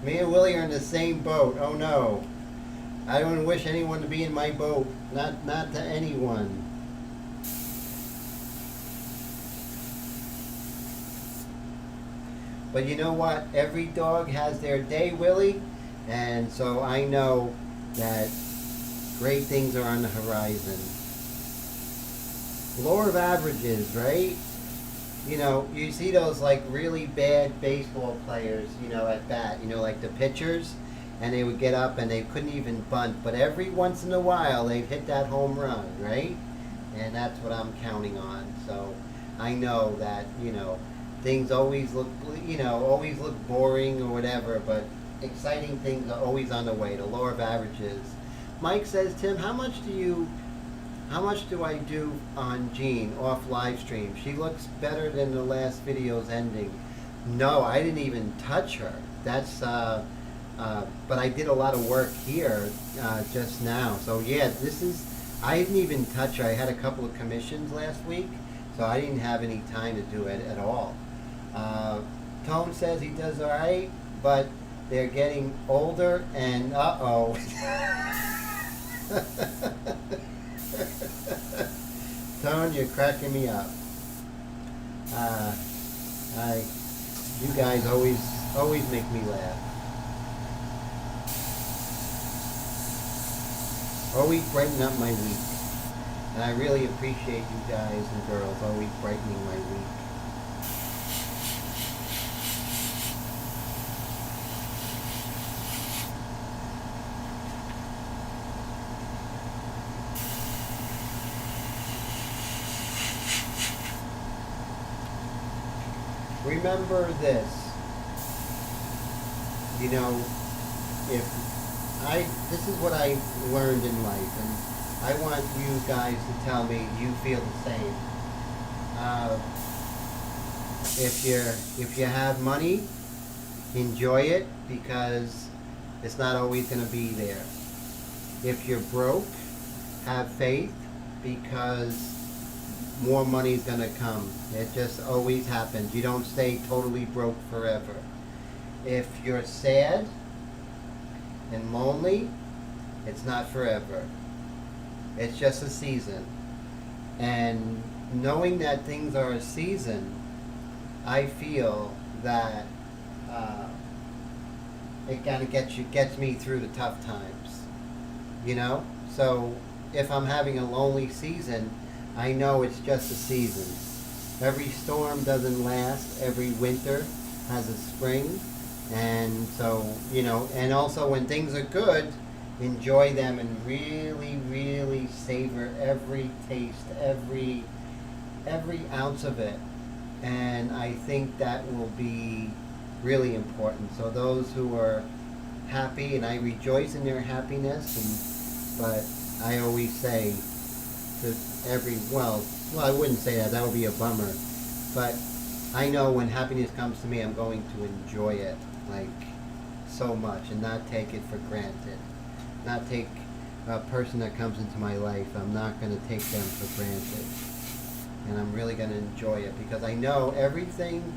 me and Willie are in the same boat. Oh no, I don't wish anyone to be in my boat. Not to anyone. But you know what? Every dog has their day, Willie, and so I know that great things are on the horizon. Law of averages, right? You know, you see those like really bad baseball players, you know, at bat, you know, like the pitchers, and they would get up and they couldn't even bunt, but every once in a while they'd hit that home run, right? And that's what I'm counting on. So I know that, you know, things always look boring or whatever, but exciting things are always on the way. The law of averages. Mike says, Tim, how much do I do on Jean off live stream? She looks better than the last video's ending. No, I didn't even touch her. That's but I did a lot of work here just now. So yeah, I didn't even touch her. I had a couple of commissions last week, so I didn't have any time to do it at all. Tone says he does all right, but they're getting older and uh-oh. Tone, you're cracking me up. You guys always make me laugh. Always brighten up my week. And I really appreciate you guys and girls always brightening my week. remember this. You know, this is what I learned in life, and I want you guys to tell me you feel the same. If you have money, enjoy it because it's not always going to be there. If you're broke, have faith because more money is going to come. It just always happens. You don't stay totally broke forever. If you're sad and lonely, it's not forever. It's just a season. And knowing that things are a season, I feel that it kind of gets me through the tough times. You know? So if I'm having a lonely season, I know it's just a season. Every storm doesn't last. Every winter has a spring. And so, you know, and also when things are good, enjoy them and really, really savor every taste, every ounce of it. And I think that will be really important. So those who are happy, and I rejoice in their happiness, but I always say to well, I wouldn't say that. That would be a bummer. But I know when happiness comes to me, I'm going to enjoy it like so much and not take it for granted. Not take a person that comes into my life, I'm not going to take them for granted. And I'm really going to enjoy it because I know everything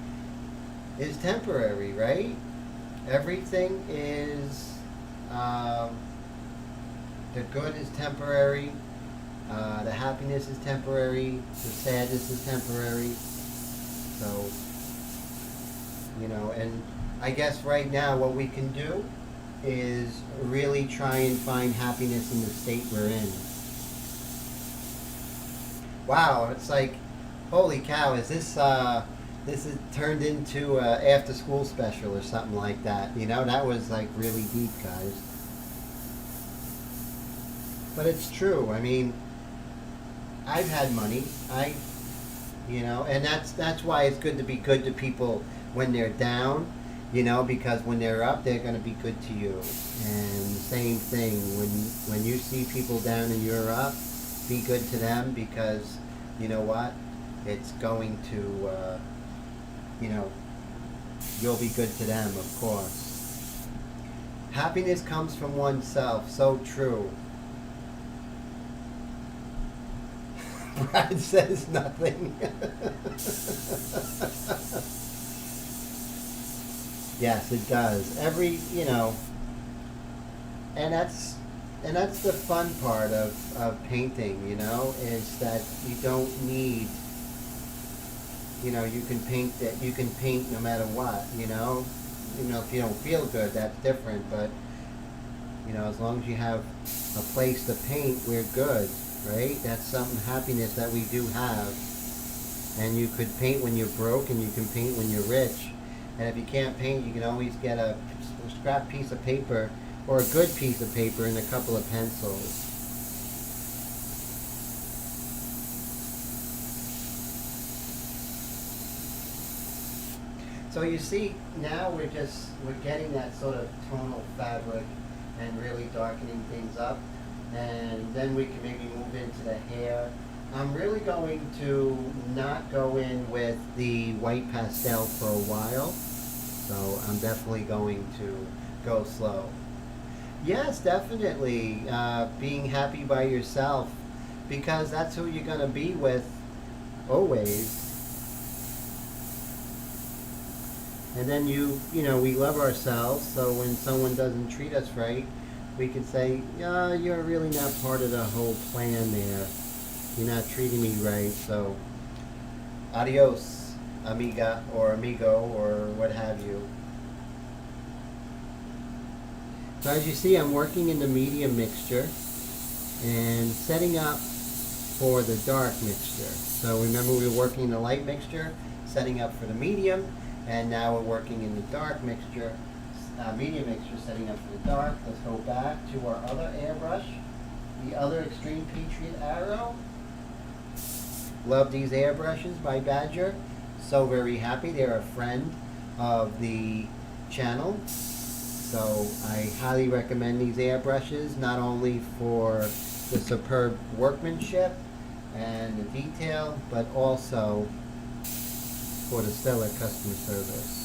is temporary, right? Everything is, the good is temporary, the happiness is temporary, the sadness is temporary. So, you know, and I guess right now what we can do is really try and find happiness in the state we're in. Wow, it's like, holy cow, is this is turned into a after school special or something like that. You know, that was like really deep, guys. But it's true. I mean, I've had money. You know, and that's why it's good to be good to people when they're down, you know, because when they're up, they're going to be good to you. And same thing, when you see people down and you're up, be good to them because, you know what, it's going to, you know, you'll be good to them, of course. Happiness comes from oneself, so true. Brad says nothing. Yes, it does. You know, and that's the fun part of painting, you know, is that you don't need, you know, you can paint no matter what, you know. You know, if you don't feel good, that's different, but, you know, as long as you have a place to paint, we're good. Right? That's something, happiness that we do have. And you could paint when you're broke and you can paint when you're rich. And if you can't paint, you can always get a scrap piece of paper or a good piece of paper and a couple of pencils. So you see, now we're getting that sort of tonal fabric and really darkening things up. And then we can maybe move into the hair. I'm really going to not go in with the white pastel for a while, so I'm definitely going to go slow. Yes, definitely, being happy by yourself, because that's who you're going to be with always. And then you know, we love ourselves, so when someone doesn't treat us right, we could say, you're really not part of the whole plan there. You're not treating me right, so adios, amiga or amigo or what have you. So as you see, I'm working in the medium mixture and setting up for the dark mixture. So remember, we were working in the light mixture, setting up for the medium, and now we're working in the dark mixture. Medium mixture setting up for the dark. Let's go back to our other airbrush, the other Extreme Patriot Arrow. Love these airbrushes by Badger. so very happy. They're a friend of the channel. So I highly recommend these airbrushes, not only for the superb workmanship and the detail, but also for the stellar customer service.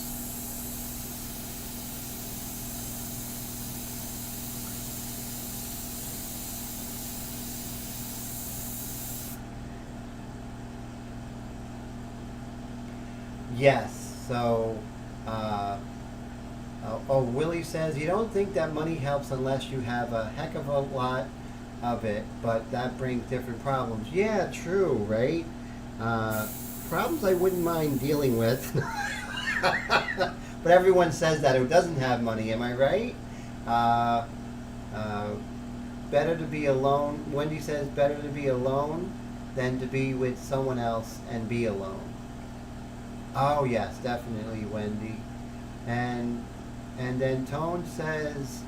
Yes, so, Willie says, you don't think that money helps unless you have a heck of a lot of it, but that brings different problems. Yeah, true, right? Problems I wouldn't mind dealing with. But everyone says that who doesn't have money, am I right? Uh, uh, Better to be alone. Wendy says, better to be alone than to be with someone else and be alone. Oh yes, definitely, Wendy. And and then Tone says,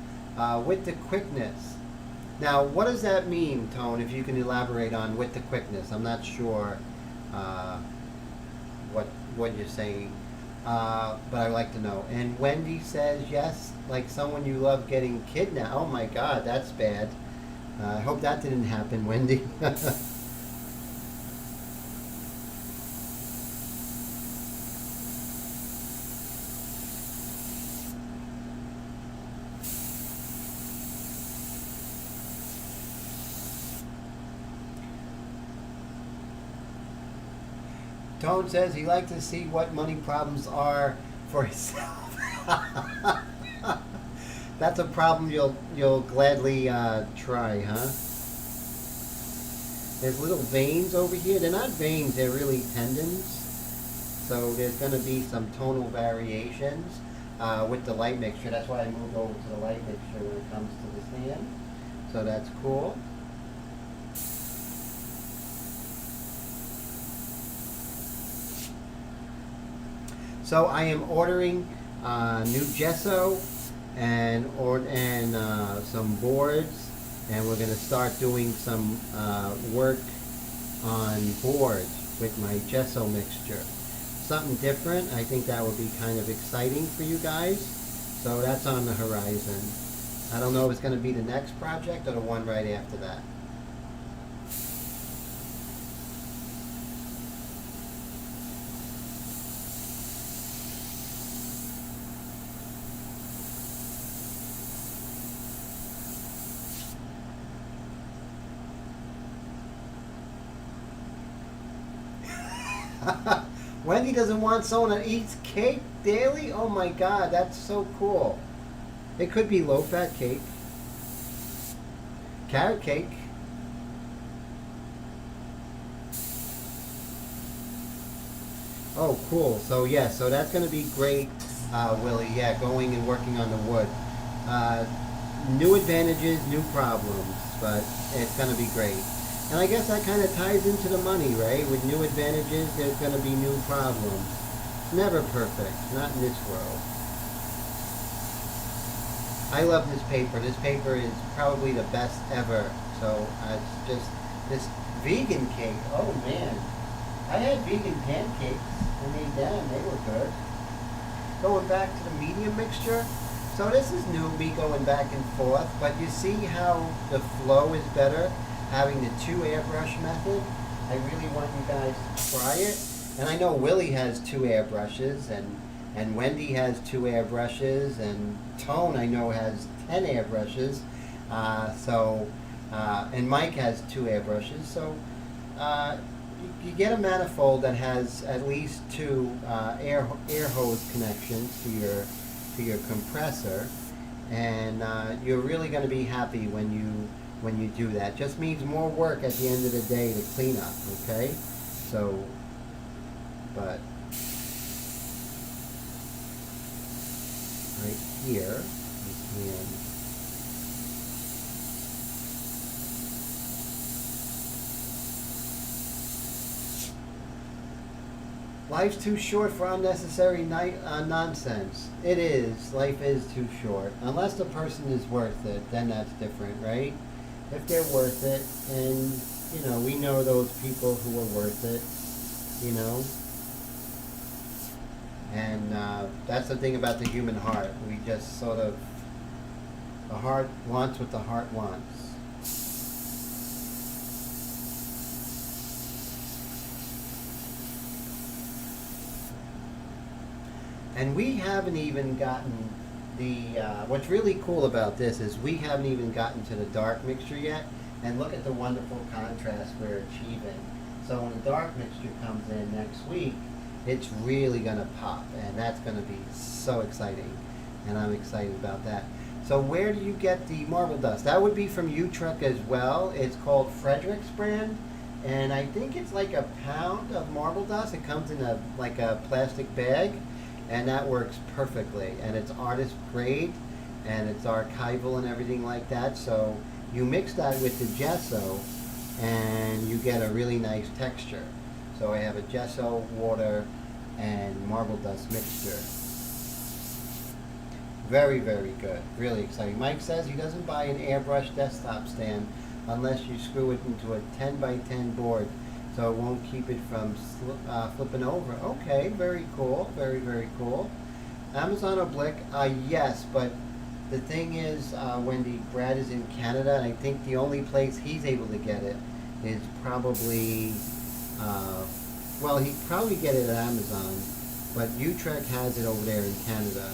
with the quickness. Now, what does that mean, Tone? If you can elaborate on with the quickness, I'm not sure uh, what you're saying, but I'd like to know. And Wendy says, yes, like someone you love getting kidnapped. Oh my God, that's bad. I hope that didn't happen, Wendy. Tone says he likes to see what money problems are for himself. That's a problem you'll gladly try, huh? There's little veins over here. They're not veins, they're really tendons. So there's going to be some tonal variations with the light mixture. That's why I moved over to the light mixture when it comes to this hand. So that's cool. So I am ordering new gesso and some boards, and we're going to start doing some work on boards with my gesso mixture. Something different. I think that would be kind of exciting for you guys. So that's on the horizon. I don't know if it's going to be the next project or the one right after that. Wendy doesn't want someone that eats cake daily? Oh my God, that's so cool. It could be low-fat cake, carrot cake. Oh, cool. So yeah, so that's going to be great, Willie. Yeah, going and working on the wood. New advantages, new problems, but it's going to be great. And I guess that kind of ties into the money, right? With new advantages, there's going to be new problems. Never perfect, not in this world. I love this paper. This paper is probably the best ever. So it's just this vegan cake. Oh man, I had vegan pancakes, and they were good. Going back to the medium mixture. So this is new, me going back and forth. But you see how the flow is better? Having the two airbrush method. I really want you guys to try it. And I know Willie has two airbrushes, and Wendy has two airbrushes, and Tone I know has 10 airbrushes. And Mike has two airbrushes. So you get a manifold that has at least two air hose connections to your compressor, and you're really going to be happy when you do that. Just means more work at the end of the day to clean up, okay? So, but right here, you can life's too short for unnecessary nonsense. It is. Life is too short. Unless the person is worth it, then that's different, right? If they're worth it, and we know those people who are worth it, And that's the thing about the human heart. We just sort of, the heart wants what the heart wants. And we haven't even gotten what's really cool about this is we haven't even gotten to the dark mixture yet. And look at the wonderful contrast we're achieving. So when the dark mixture comes in next week, it's really gonna pop, and that's gonna be so exciting. And I'm excited about that. So where do you get the marble dust? That would be from Utrecht as well. It's called Frederick's brand. And I think it's like a pound of marble dust. It comes in like a plastic bag. And that works perfectly, and it's artist grade, and it's archival and everything like that. So you mix that with the gesso, and you get a really nice texture. So I have a gesso, water, and marble dust mixture. Very, very good. Really exciting. Mike says he doesn't buy an airbrush desktop stand unless you screw it into a 10 by 10 board, so it won't keep it from flipping over. Okay, very cool, very, very cool. Amazon or Blick? Yes, but the thing is, Wendy, Brad is in Canada, and I think the only place he's able to get it is probably, well, he'd probably get it at Amazon, but Utrecht has it over there in Canada.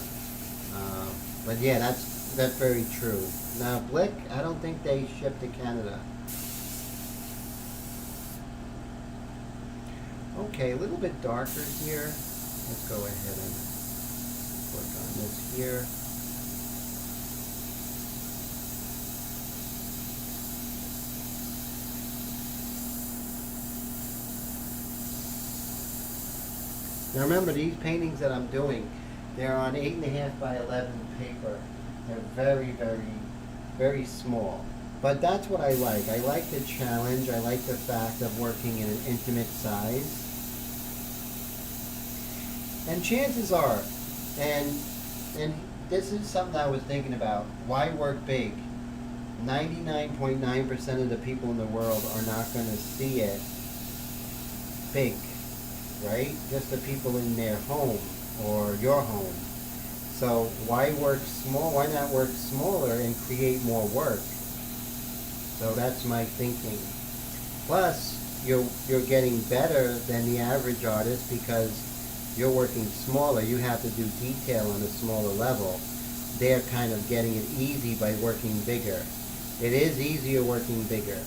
But yeah, that's very true. Now, Blick, I don't think they ship to Canada. Okay, a little bit darker here. Let's go ahead and work on this here. Now remember, these paintings that I'm doing, they're on 8.5 by 11 paper. They're very, very, very small. But that's what I like. I like the challenge. I like the fact of working in an intimate size. And chances are, and this is something I was thinking about, why work big? 99.9% of the people in the world are not going to see it big, right? Just the people in their home or your home. So why work small? Why not work smaller and create more work? So that's my thinking. Plus, you're getting better than the average artist because you're working smaller. You have to do detail on a smaller level. They're kind of getting it easy by working bigger. It is easier working bigger.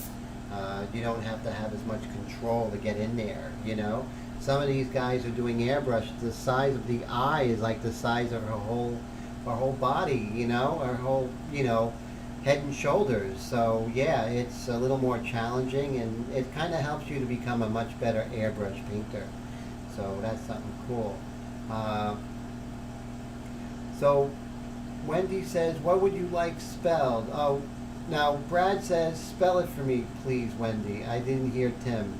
You don't have to have as much control to get in there, you know? Some of these guys are doing airbrush. The size of the eye is like the size of her whole body, you know? Her whole, you know, head and shoulders. So yeah, it's a little more challenging, and it kind of helps you to become a much better airbrush painter. So that's something cool. So Wendy says, what would you like spelled? Oh, now Brad says, spell it for me, please, Wendy. I didn't hear Tim.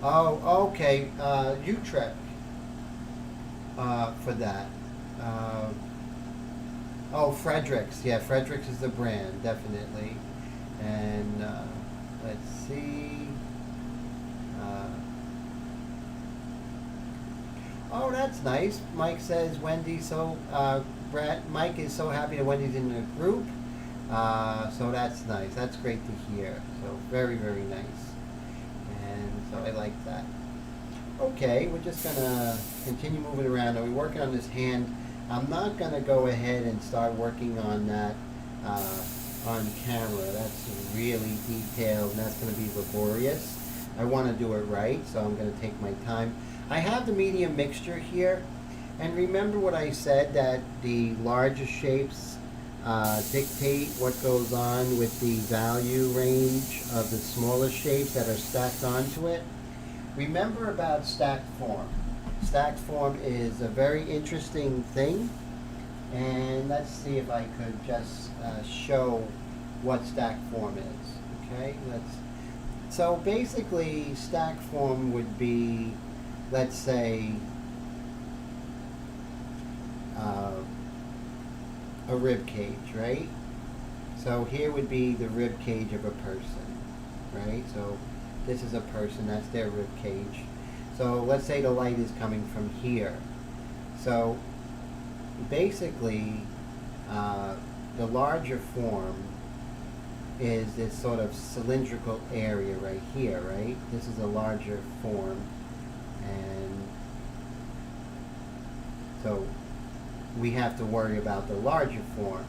Oh, okay. Utrecht for that. Oh, Frederick's. Yeah, Frederick's is the brand, definitely. And let's see. Oh, that's nice. Mike says Wendy. So Mike is so happy that Wendy's in the group. So that's nice. That's great to hear. So very, very nice. And so I like that. Okay, we're just gonna continue moving around. Now we're working on this hand. I'm not gonna go ahead and start working on that on camera. That's really detailed, and that's gonna be laborious. I want to do it right, so I'm gonna take my time. I have the medium mixture here, and remember what I said, that the larger shapes dictate what goes on with the value range of the smaller shapes that are stacked onto it. Remember about stacked form. Stacked form is a very interesting thing, and let's see if I could just show what stacked form is. Okay, so basically stacked form would be, let's say, a rib cage, right? So here would be the rib cage of a person, right? So this is a person, that's their rib cage. So let's say the light is coming from here. So basically, the larger form is this sort of cylindrical area right here, right? This is a larger form, and so we have to worry about the larger forms.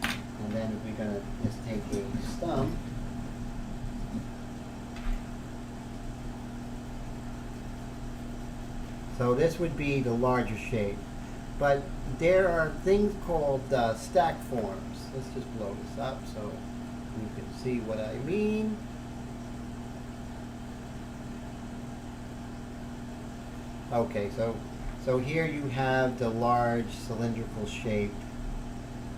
And then if we're going to just take a stump, so this would be the larger shape. But there are things called stack forms. Let's just blow this up so you can see what I mean. Okay, so here you have the large cylindrical shape.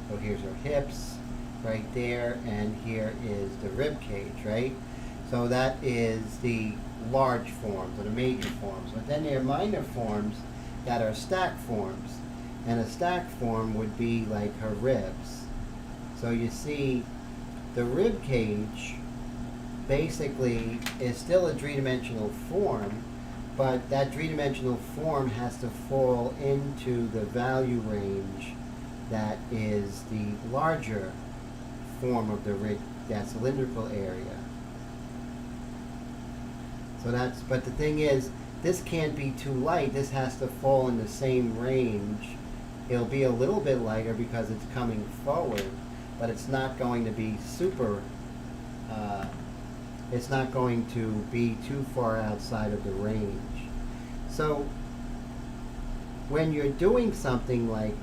So here's our hips right there, and here is the rib cage, right? So that is the large forms, or the major forms. But then there are minor forms that are stack forms. And a stack form would be like her ribs. So you see, the rib cage basically is still a three-dimensional form, but that three-dimensional form has to fall into the value range that is the larger form of the rib, that cylindrical area. So that's, but the thing is, this can't be too light. This has to fall in the same range. It'll be a little bit lighter because it's coming forward, but it's not going to be super, it's not going to be too far outside of the range. So when you're doing something like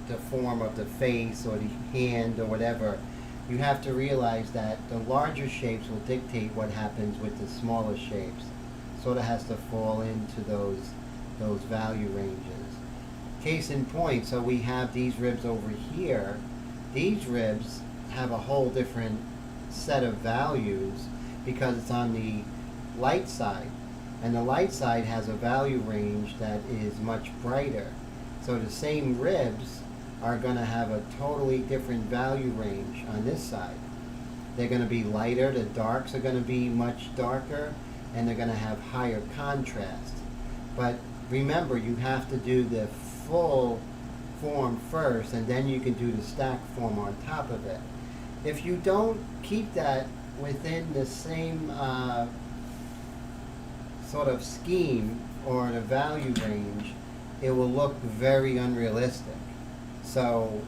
the form of the face or the hand or whatever, you have to realize that the larger shapes will dictate what happens with the smaller shapes. Sort of has to fall into those value ranges. Case in point, so we have these ribs over here. These ribs have a whole different set of values because it's on the light side. And the light side has a value range that is much brighter. So the same ribs are going to have a totally different value range on this side. They're going to be lighter, the darks are going to be much darker, and they're going to have higher contrast. But remember, you have to do the full form first, and then you can do the stack form on top of it. If you don't keep that within the same sort of scheme or the value range, it will look very unrealistic. So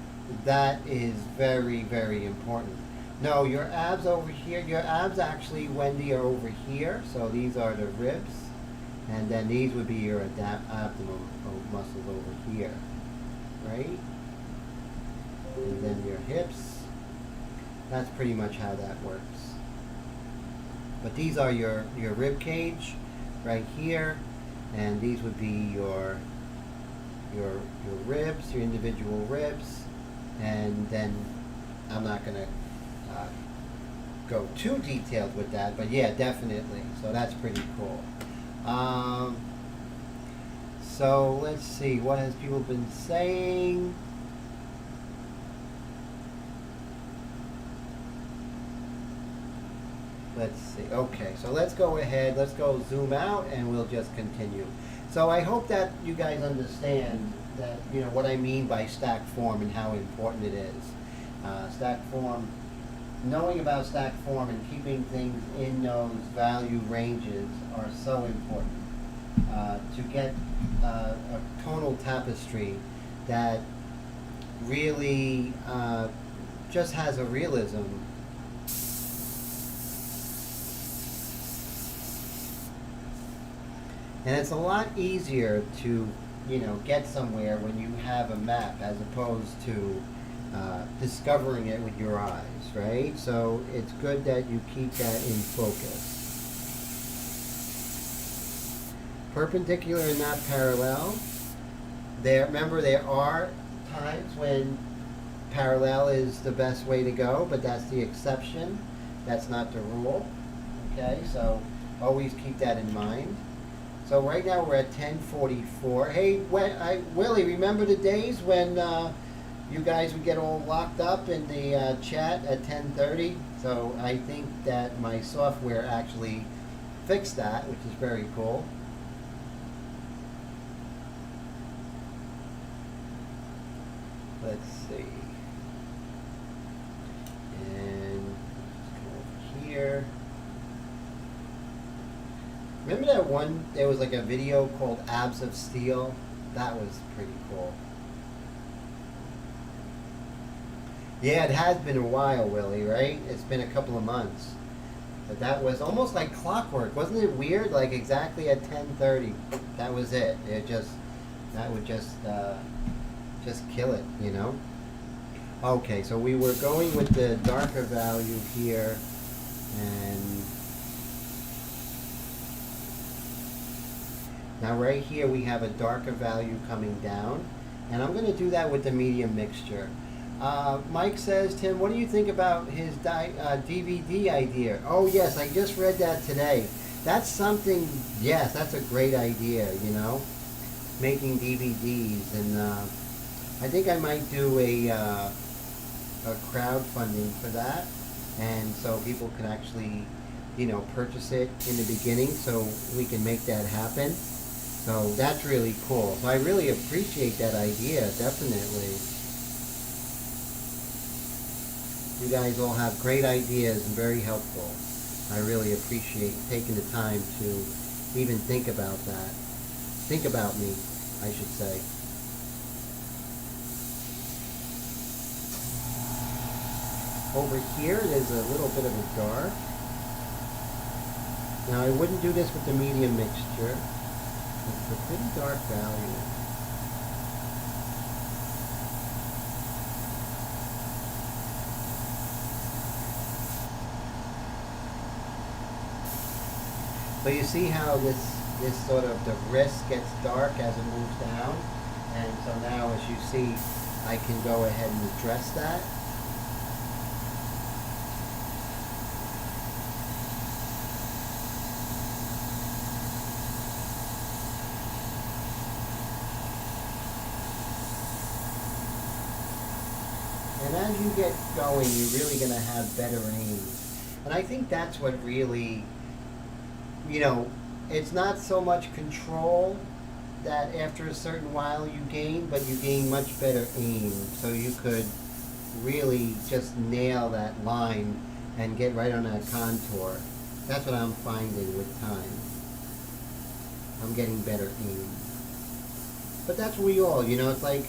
that is very, very important. No, your abs over here, your abs actually, Wendy, are over here. So these are the ribs. And then these would be your abdominal muscles over here, right? And then your hips. That's pretty much how that works. But these are your rib cage right here, and these would be your ribs, your individual ribs, and then I'm not going to go too detailed with that, but yeah, definitely. So that's pretty cool. So let's see, what has people been saying? Let's see. Okay, so let's go ahead. Let's go zoom out, and we'll just continue. So I hope that you guys understand that, you know, what I mean by stack form and how important it is. Stack form, knowing about stack form and keeping things in those value ranges are so important to get a tonal tapestry that really just has a realism. And it's a lot easier to, you know, get somewhere when you have a map as opposed to discovering it with your eyes, right? So it's good that you keep that in focus. Perpendicular and not parallel. Remember, there are times when parallel is the best way to go, but that's the exception. That's not the rule. Okay, so always keep that in mind. So right now we're at 10:44. Hey, Willie, remember the days when you guys would get all locked up in the chat at 10:30? So I think that my software actually fixed that, which is very cool. Let's see. And let's go over here. Remember that one, there was like a video called Abs of Steel? That was pretty cool. Yeah, it has been a while, Willie, right? It's been a couple of months. But that was almost like clockwork. Wasn't it weird? Like exactly at 10:30. That was it. That would just kill it, you know? Okay, so we were going with the darker value here, and now right here we have a darker value coming down, and I'm going to do that with the medium mixture. Mike says, Tim, what do you think about his DVD idea? Oh yes, I just read that today. That's something, yes, that's a great idea, you know, making DVDs, and I think I might do a crowdfunding for that, and so people can actually, you know, purchase it in the beginning so we can make that happen. So that's really cool. So I really appreciate that idea, definitely. You guys all have great ideas and very helpful. I really appreciate taking the time to even think about that. Think about me, I should say. Over here, there's a little bit of a dark. Now, I wouldn't do this with the medium mixture. It's a pretty dark value. So you see how this sort of, the wrist gets dark as it moves down, and so now as you see, I can go ahead and address that. And as you get going, you're really going to have better aim. And I think that's what really, you know, it's not so much control that after a certain while you gain, but you gain much better aim. So you could really just nail that line and get right on that contour. That's what I'm finding with time. I'm getting better aim. But that's we all, you know, it's like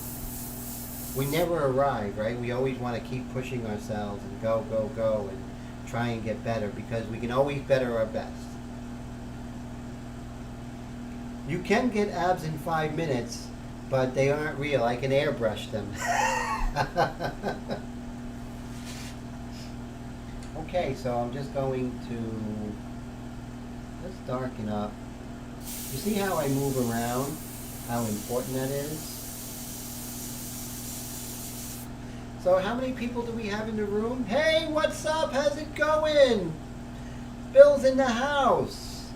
we never arrive, right? We always want to keep pushing ourselves and go, go, go, and try and get better, because we can always better our best. You can get abs in 5 minutes, but they aren't real. I can airbrush them. Okay, so I'm just going to just darken up. You see how I move around? How important that is? So how many people do we have in the room? Hey, what's up? How's it going? Bill's in the house.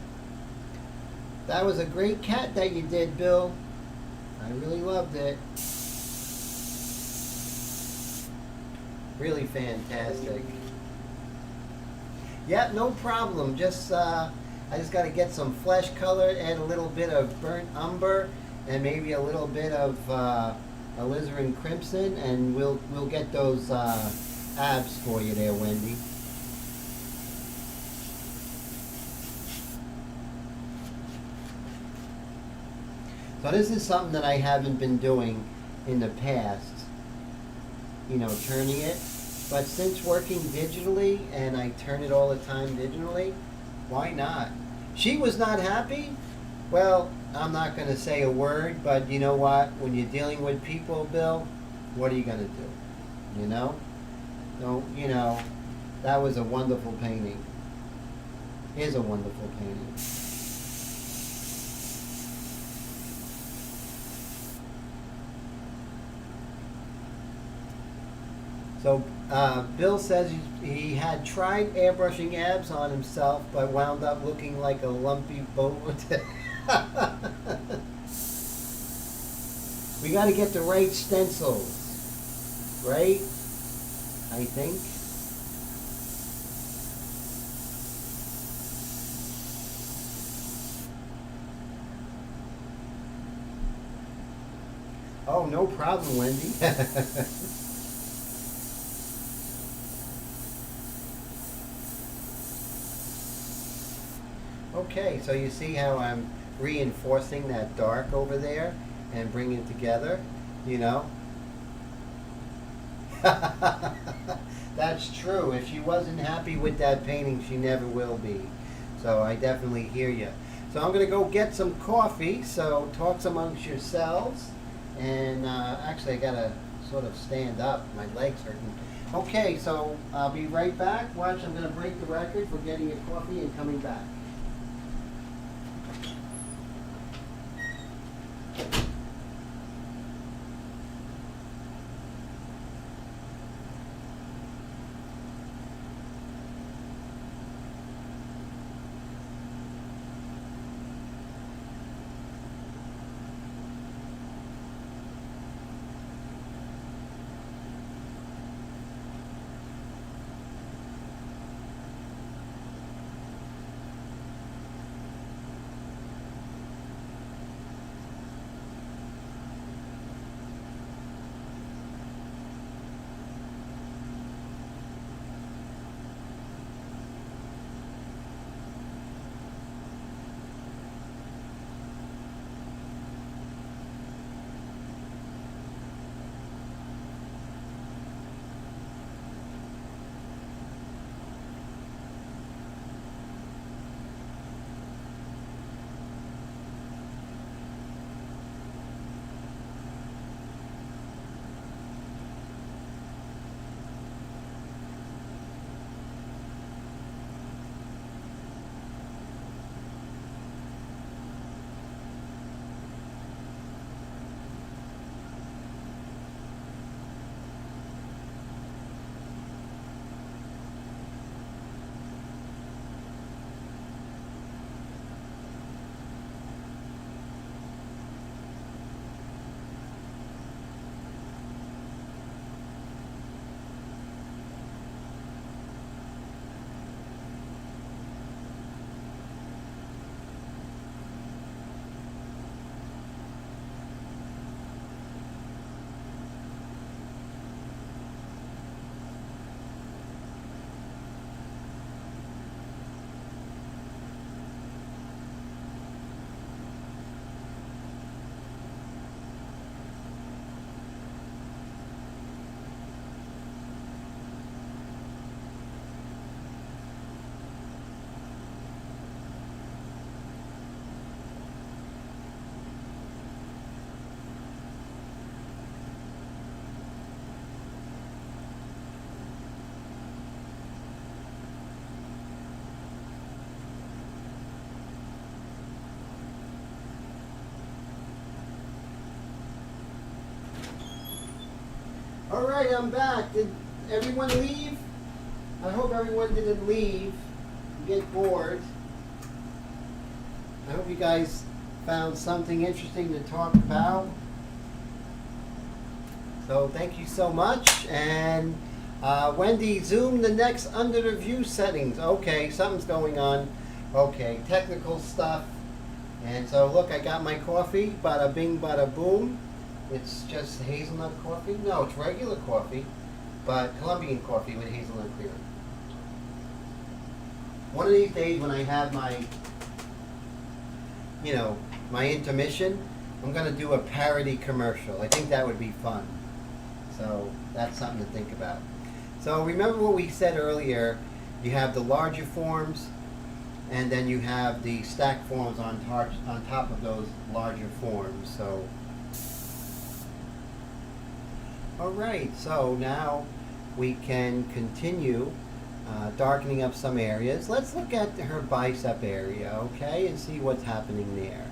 That was a great cat that you did, Bill. I really loved it. Really fantastic. Yeah, no problem. Just I just got to get some flesh color, add a little bit of burnt umber, and maybe a little bit of alizarin crimson, and we'll get those abs for you there, Wendy. So this is something that I haven't been doing in the past, you know, turning it. But since working digitally, and I turn it all the time digitally, why not? She was not happy? Well, I'm not going to say a word, but you know what? When you're dealing with people, Bill, what are you going to do? You know? So, you know, that was a wonderful painting. Is a wonderful painting. So Bill says he had tried airbrushing abs on himself, but wound up looking like a lumpy boat. We got to get the right stencils, right? I think. Oh, no problem, Wendy. Okay, so you see how I'm reinforcing that dark over there and bringing it together, you know? That's true. If she wasn't happy with that painting, she never will be. So I definitely hear you. So I'm going to go get some coffee, so talk amongst yourselves. And actually I got to sort of stand up. My legs hurting. Okay, so I'll be right back. Watch, I'm going to break the record for getting your coffee and coming back. All right, I'm back. Did everyone leave? I hope everyone didn't leave and get bored. I hope you guys found something interesting to talk about. So thank you so much. And Wendy, zoom the next under the view settings. Okay, something's going on. Okay, technical stuff. And so look, I got my coffee. Bada bing, bada boom. It's just hazelnut coffee. No, it's regular coffee, but Colombian coffee with hazelnut creamer. One of these days when I have my, my intermission, I'm going to do a parody commercial. I think that would be fun. So that's something to think about. So remember what we said earlier, you have the larger forms, and then you have the stacked forms on top of those larger forms. So, all right, so now we can continue darkening up some areas. Let's look at her bicep area, okay, and see what's happening there.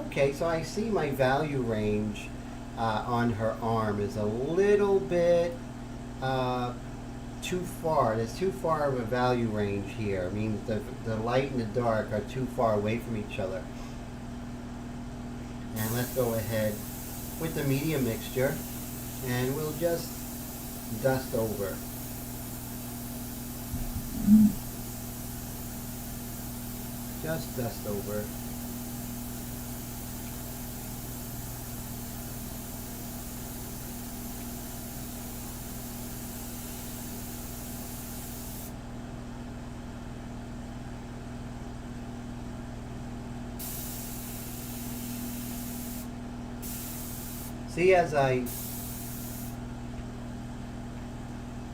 Okay, so I see my value range on her arm is a little bit too far. There's too far of a value range here. It means the light and the dark are too far away from each other. And let's go ahead with the medium mixture, and we'll just dust over. Just dust over. See, as I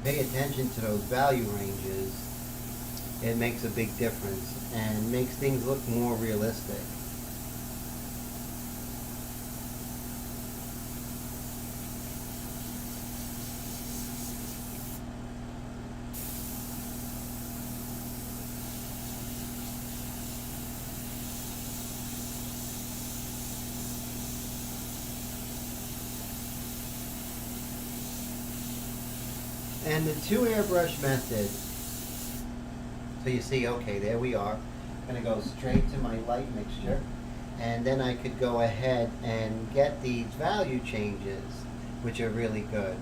pay attention to those value ranges, it makes a big difference and makes things look more realistic. And the two airbrush method, so you see, okay, there we are. I'm going to go straight to my light mixture, and then I could go ahead and get these value changes, which are really good.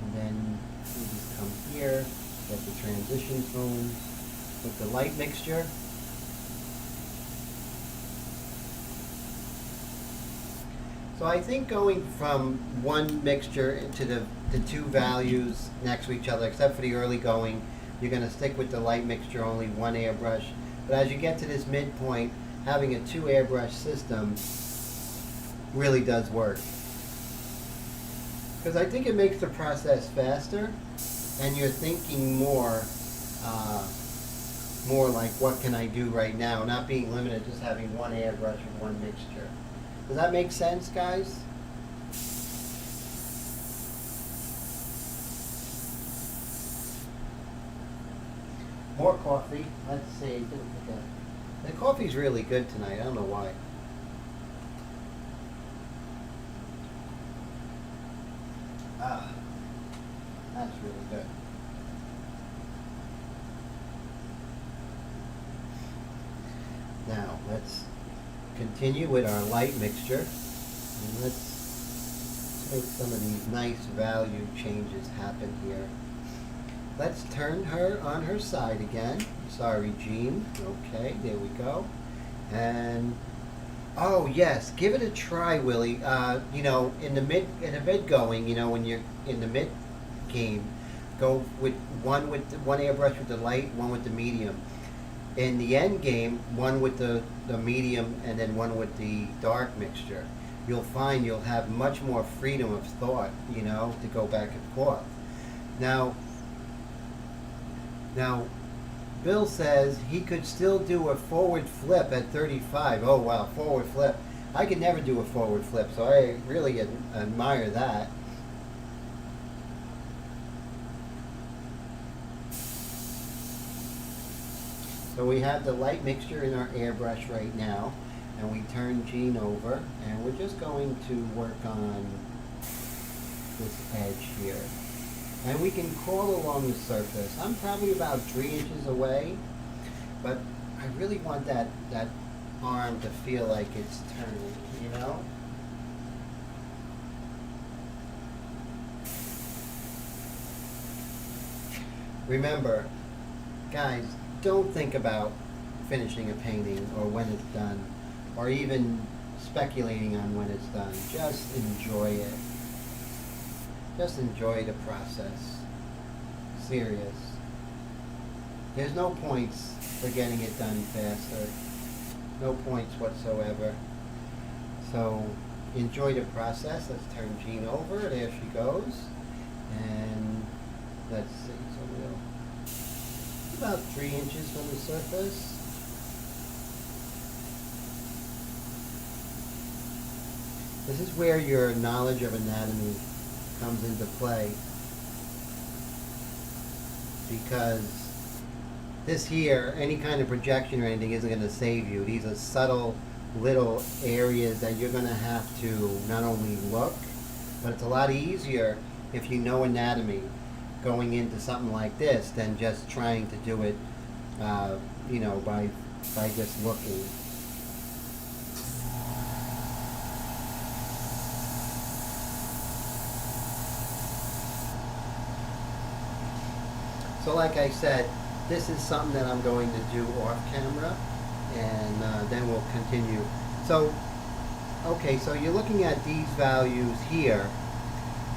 And then we just come here, get the transition tones with the light mixture. So I think going from one mixture to the two values next to each other, except for the early going, you're going to stick with the light mixture, only one airbrush. But as you get to this midpoint, having a two airbrush system really does work. Because I think it makes the process faster, and you're thinking more like, what can I do right now, not being limited to just having one airbrush with one mixture. Does that make sense, guys? More coffee. Let's see. The coffee's really good tonight. I don't know why. Ah, that's really good. Now, let's continue with our light mixture, and let's make some of these nice value changes happen here. Let's turn her on her side again. Sorry, Jean. Okay, there we go. And oh yes, give it a try, Willie. You know, in the mid going, you know, when you're in the mid game, go with one airbrush with the light, one with the medium. In the end game, one with the medium and then one with the dark mixture. You'll find you'll have much more freedom of thought, you know, to go back and forth. Now, Bill says he could still do a forward flip at 35. Oh wow, forward flip. I could never do a forward flip, so I really admire that. So we have the light mixture in our airbrush right now, and we turn Jean over, and we're just going to work on this edge here. And we can crawl along the surface. I'm probably about 3 inches away, but I really want that arm to feel like it's turning, you know? Remember, guys, don't think about finishing a painting or when it's done, or even speculating on when it's done. Just enjoy it. Just enjoy the process. Serious. There's no points for getting it done faster. No points whatsoever. So enjoy the process. Let's turn Jean over. There she goes. And let's see. So we'll about 3 inches from the surface. This is where your knowledge of anatomy comes into play, because this here, any kind of projection or anything isn't going to save you. These are subtle little areas that you're going to have to not only look, but it's a lot easier if you know anatomy going into something like this than just trying to do it, you know, by just looking. So like I said, this is something that I'm going to do off camera, and then we'll continue. So, okay, so you're looking at these values here,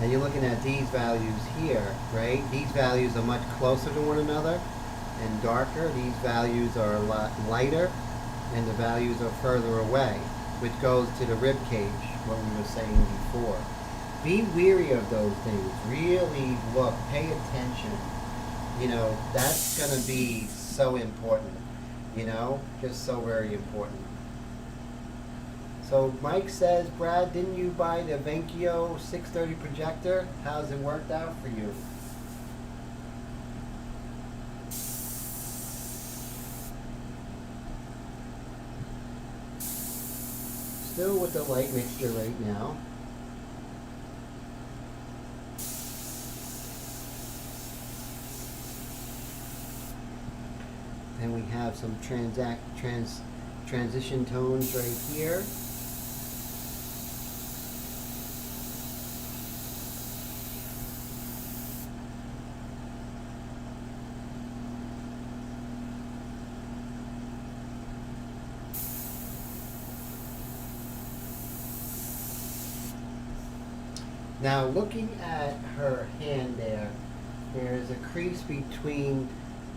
and you're looking at these values here, right? These values are much closer to one another and darker. These values are a lot lighter, and the values are further away. which goes to the rib cage, what we were saying before. Be weary of those things. Really look, pay attention. You know, that's going to be so important. You know, just so very important. So Mike says, Brad, didn't you buy the Venkio 630 projector? How's it worked out for you? Still with the light mixture right now. And we have some transition tones right here. Now looking at her hand there's a crease between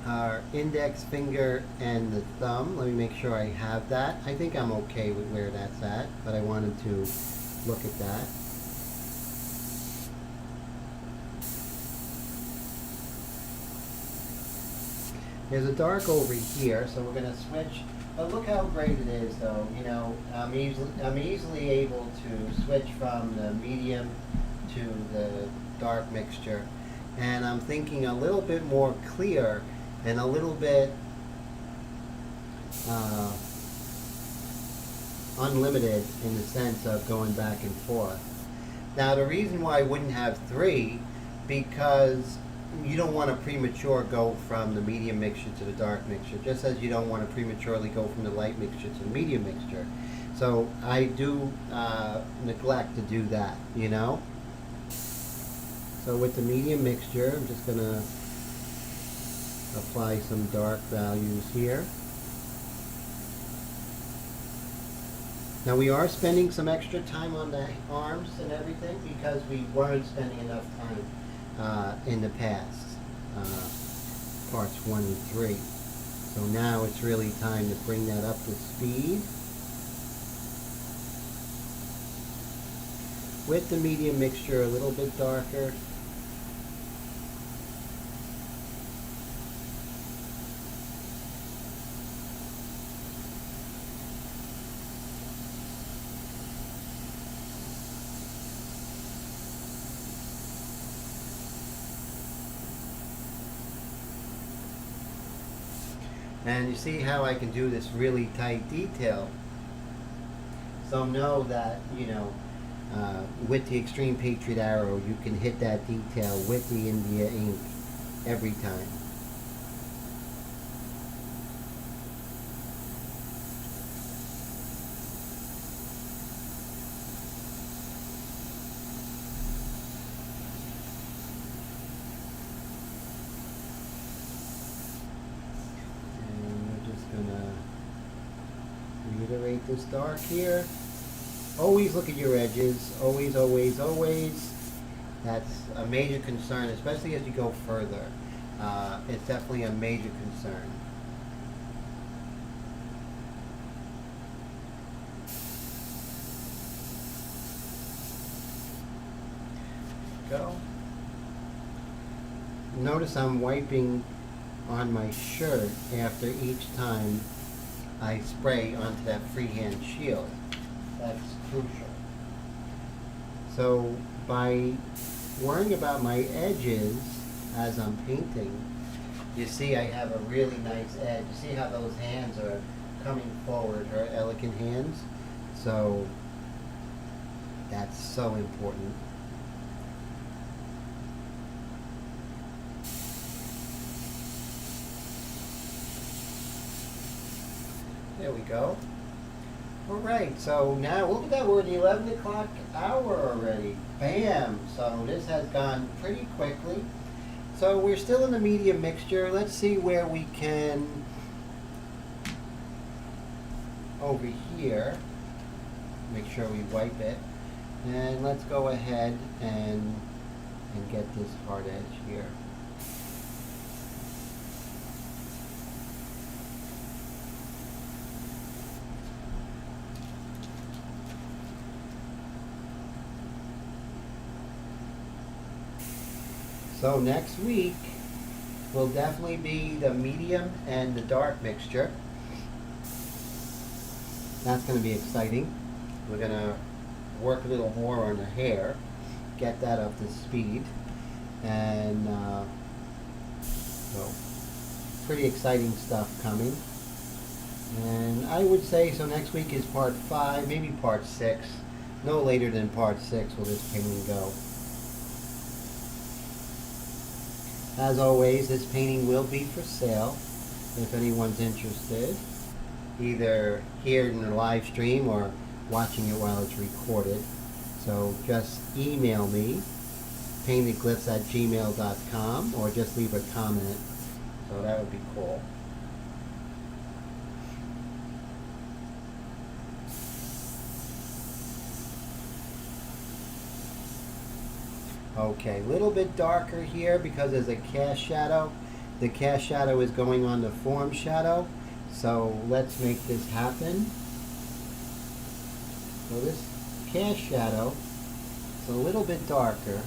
our index finger and the thumb. Let me make sure I have that. I think I'm okay with where that's at, but I wanted to look at that. There's a dark over here, so we're going to switch. But look how great it is, though. You know, I'm easily able to switch from the medium to the dark mixture, and I'm thinking a little bit more clear and a little bit unlimited in the sense of going back and forth. Now the reason why I wouldn't have 3, because you don't want to premature go from the medium mixture to the dark mixture, just as you don't want to prematurely go from the light mixture to the medium mixture. So I do neglect to do that, you know. So with the medium mixture, I'm just going to apply some dark values here. Now we are spending some extra time on the arms and everything because we weren't spending enough time in the past, parts 1 and 3. So now it's really time to bring that up to speed. With the medium mixture a little bit darker. And you see how I can do this really tight detail. So know that, you know, with the Extreme Patriot Arrow, you can hit that detail with the India ink every time. Reiterate this dark here. Always look at your edges. Always, always, always. That's a major concern, especially as you go further. It's definitely a major concern. Go. Notice I'm wiping on my shirt after each time I spray onto that freehand shield. That's crucial. So by worrying about my edges as I'm painting, you see I have a really nice edge. You see how those hands are coming forward, her elegant hands? So that's so important. There we go. All right, so now look at that, we're at the 11 o'clock hour already. Bam! So this has gone pretty quickly. So we're still in the medium mixture. Let's see where we can, over here, make sure we wipe it. And let's go ahead and get this hard edge here. So next week will definitely be the medium and the dark mixture. That's going to be exciting. We're going to work a little more on the hair, get that up to speed, and so pretty exciting stuff coming. And I would say, so next week is part 5, maybe part 6. No later than part 6 will this painting go. As always, this painting will be for sale if anyone's interested, either here in the live stream or watching it while it's recorded. So just email me, paintedglyphs@gmail.com, or just leave a comment. So that would be cool. Okay, a little bit darker here because there's a cast shadow. The cast shadow is going on the form shadow. So let's make this happen. So this cast shadow is a little bit darker.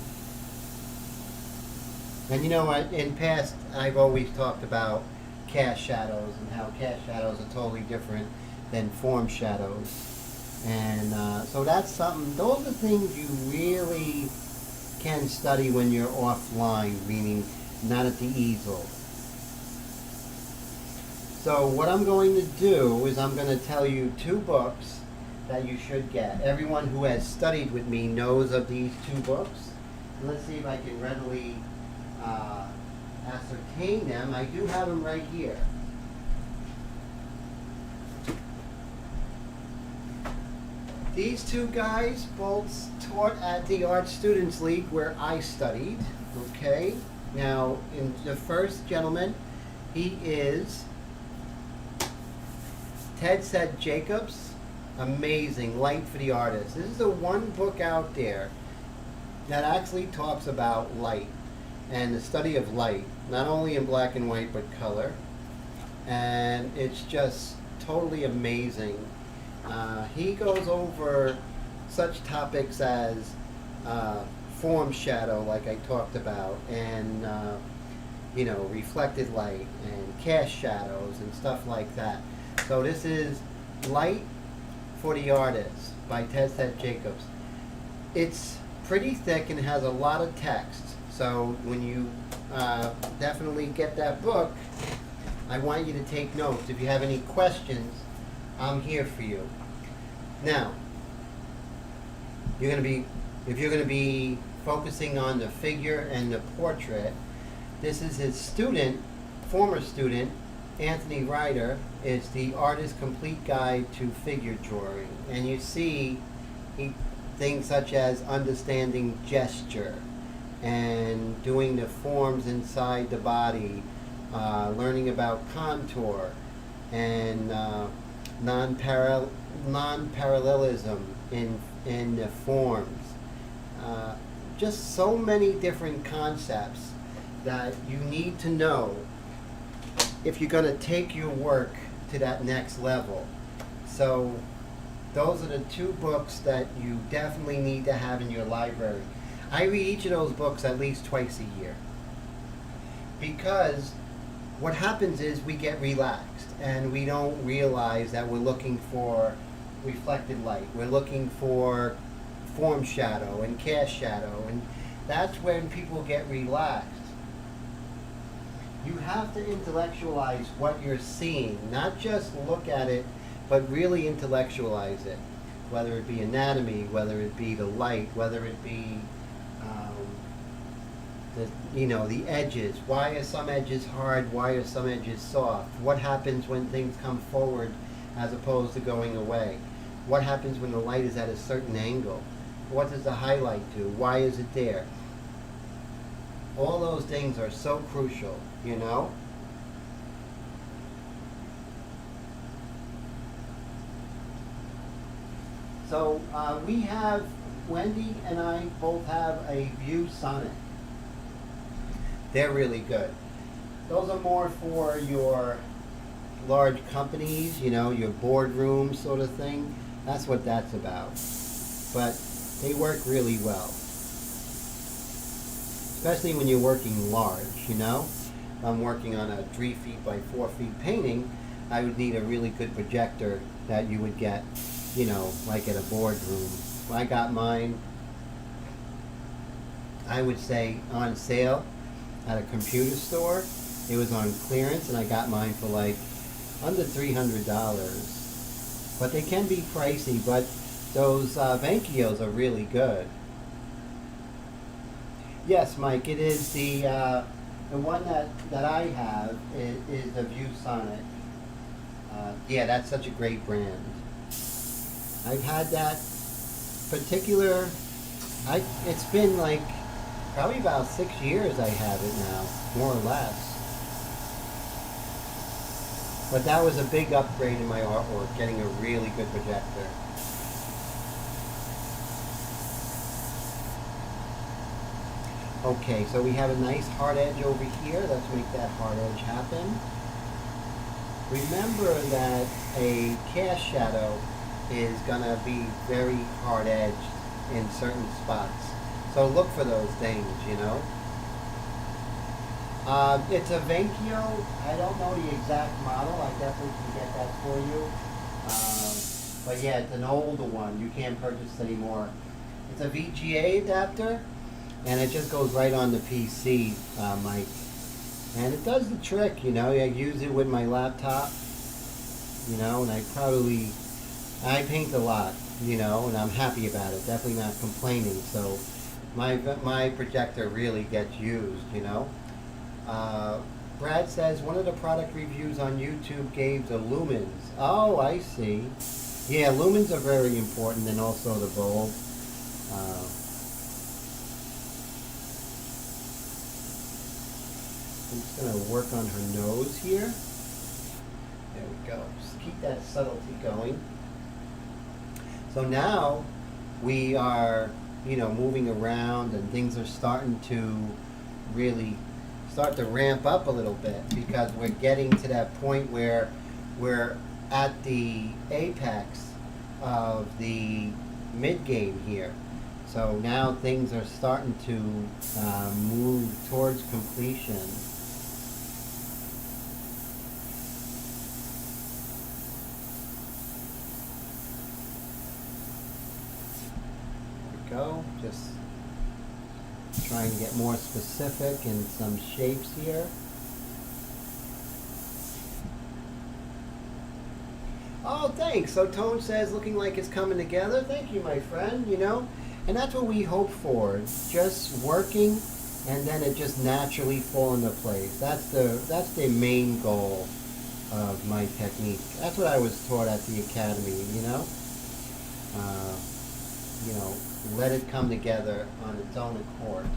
And you know what, in past I've always talked about cast shadows and how cast shadows are totally different than form shadows. And so that's something, those are things you really can study when you're offline, meaning not at the easel. So what I'm going to do is I'm going to tell you 2 books that you should get. Everyone who has studied with me knows of these 2 books. And let's see if I can readily ascertain them. I do have them right here. These 2 guys both taught at the Art Students League where I studied. Okay, now in the first gentleman, he is Ted Said Jacobs. Amazing, Light for the Artist. This is the one book out there that actually talks about light and the study of light, not only in black and white but color. And it's just totally amazing. He goes over such topics as form shadow, like I talked about, and you know, reflected light and cast shadows and stuff like that. So this is Light for the Artist by Ted Said Jacobs. It's pretty thick and has a lot of text. So when you definitely get that book, I want you to take notes. If you have any questions, I'm here for you. Now, if you're going to be focusing on the figure and the portrait, this is his student, former student, Anthony Ryder. It's the Artist's Complete Guide to Figure Drawing. And you see things such as understanding gesture and doing the forms inside the body, learning about contour and non-parallelism in the forms. Just so many different concepts that you need to know if you're going to take your work to that next level. So those are the 2 books that you definitely need to have in your library. I read each of those books at least twice a year, because what happens is we get relaxed and we don't realize that we're looking for reflected light. We're looking for form shadow and cast shadow, and that's when people get relaxed. You have to intellectualize what you're seeing, not just look at it, but really intellectualize it. Whether it be anatomy, whether it be the light, whether it be the edges. Why are some edges hard? Why are some edges soft? What happens when things come forward as opposed to going away? What happens when the light is at a certain angle? What does the highlight do? Why is it there? All those things are so crucial, you know? So we have, Wendy and I both have a View Sonic. They're really good. Those are more for your large companies, you know, your boardroom sort of thing. That's what that's about. But they work really well. especially when you're working large, you know. If I'm working on a 3 feet by 4 feet painting, I would need a really good projector that you would get, you know, like at a boardroom. I got mine, I would say, on sale at a computer store. It was on clearance, and I got mine for like under $300. But they can be pricey, but those Venkios are really good. Yes, Mike, it is the one that I have is the ViewSonic. Yeah, that's such a great brand. I've had that particular, it's been like probably about 6 years I have it now, more or less. But that was a big upgrade in my artwork, getting a really good projector. Okay, so we have a nice hard edge over here. Let's make that hard edge happen. Remember that a cast shadow is gonna be very hard edged in certain spots. So look for those things, you know. It's a Venkio. I don't know the exact model. I definitely can get that for you. But yeah, it's an older one. You can't purchase anymore. It's a VGA adapter, and it just goes right on the PC, Mike. And it does the trick, you know. I use it with my laptop, you know, and I paint a lot, you know, and I'm happy about it. Definitely not complaining. So my projector really gets used, you know. Brad says one of the product reviews on YouTube gave the lumens. Oh, I see. Yeah, lumens are very important, and also the bulb. I'm just going to work on her nose here. There we go. Just keep that subtlety going. So now we are, you know, moving around, and things are starting to really start to ramp up a little bit, because we're getting to that point where we're at the apex of the mid game here. So now things are starting to move towards completion. There we go. Just trying to get more specific in some shapes here. Oh, thanks. So Tone says looking like it's coming together. Thank you, my friend, you know. And that's what we hope for. Just working, and then it just naturally fall into place. That's the main goal of my technique. That's what I was taught at the academy, you know. You know, let it come together on its own accord.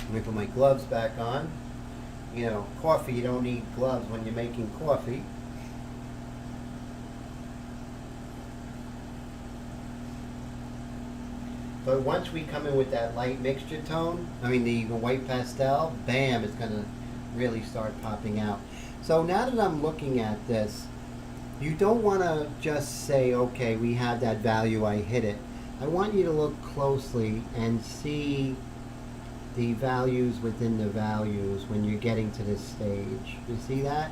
Let me put my gloves back on. You know, coffee, you don't need gloves when you're making coffee. But once we come in with that light mixture tone, I mean the white pastel, bam, it's going to really start popping out. So now that I'm looking at this, you don't want to just say, okay, we have that value, I hit it. I want you to look closely and see the values within the values when you're getting to this stage. You see that?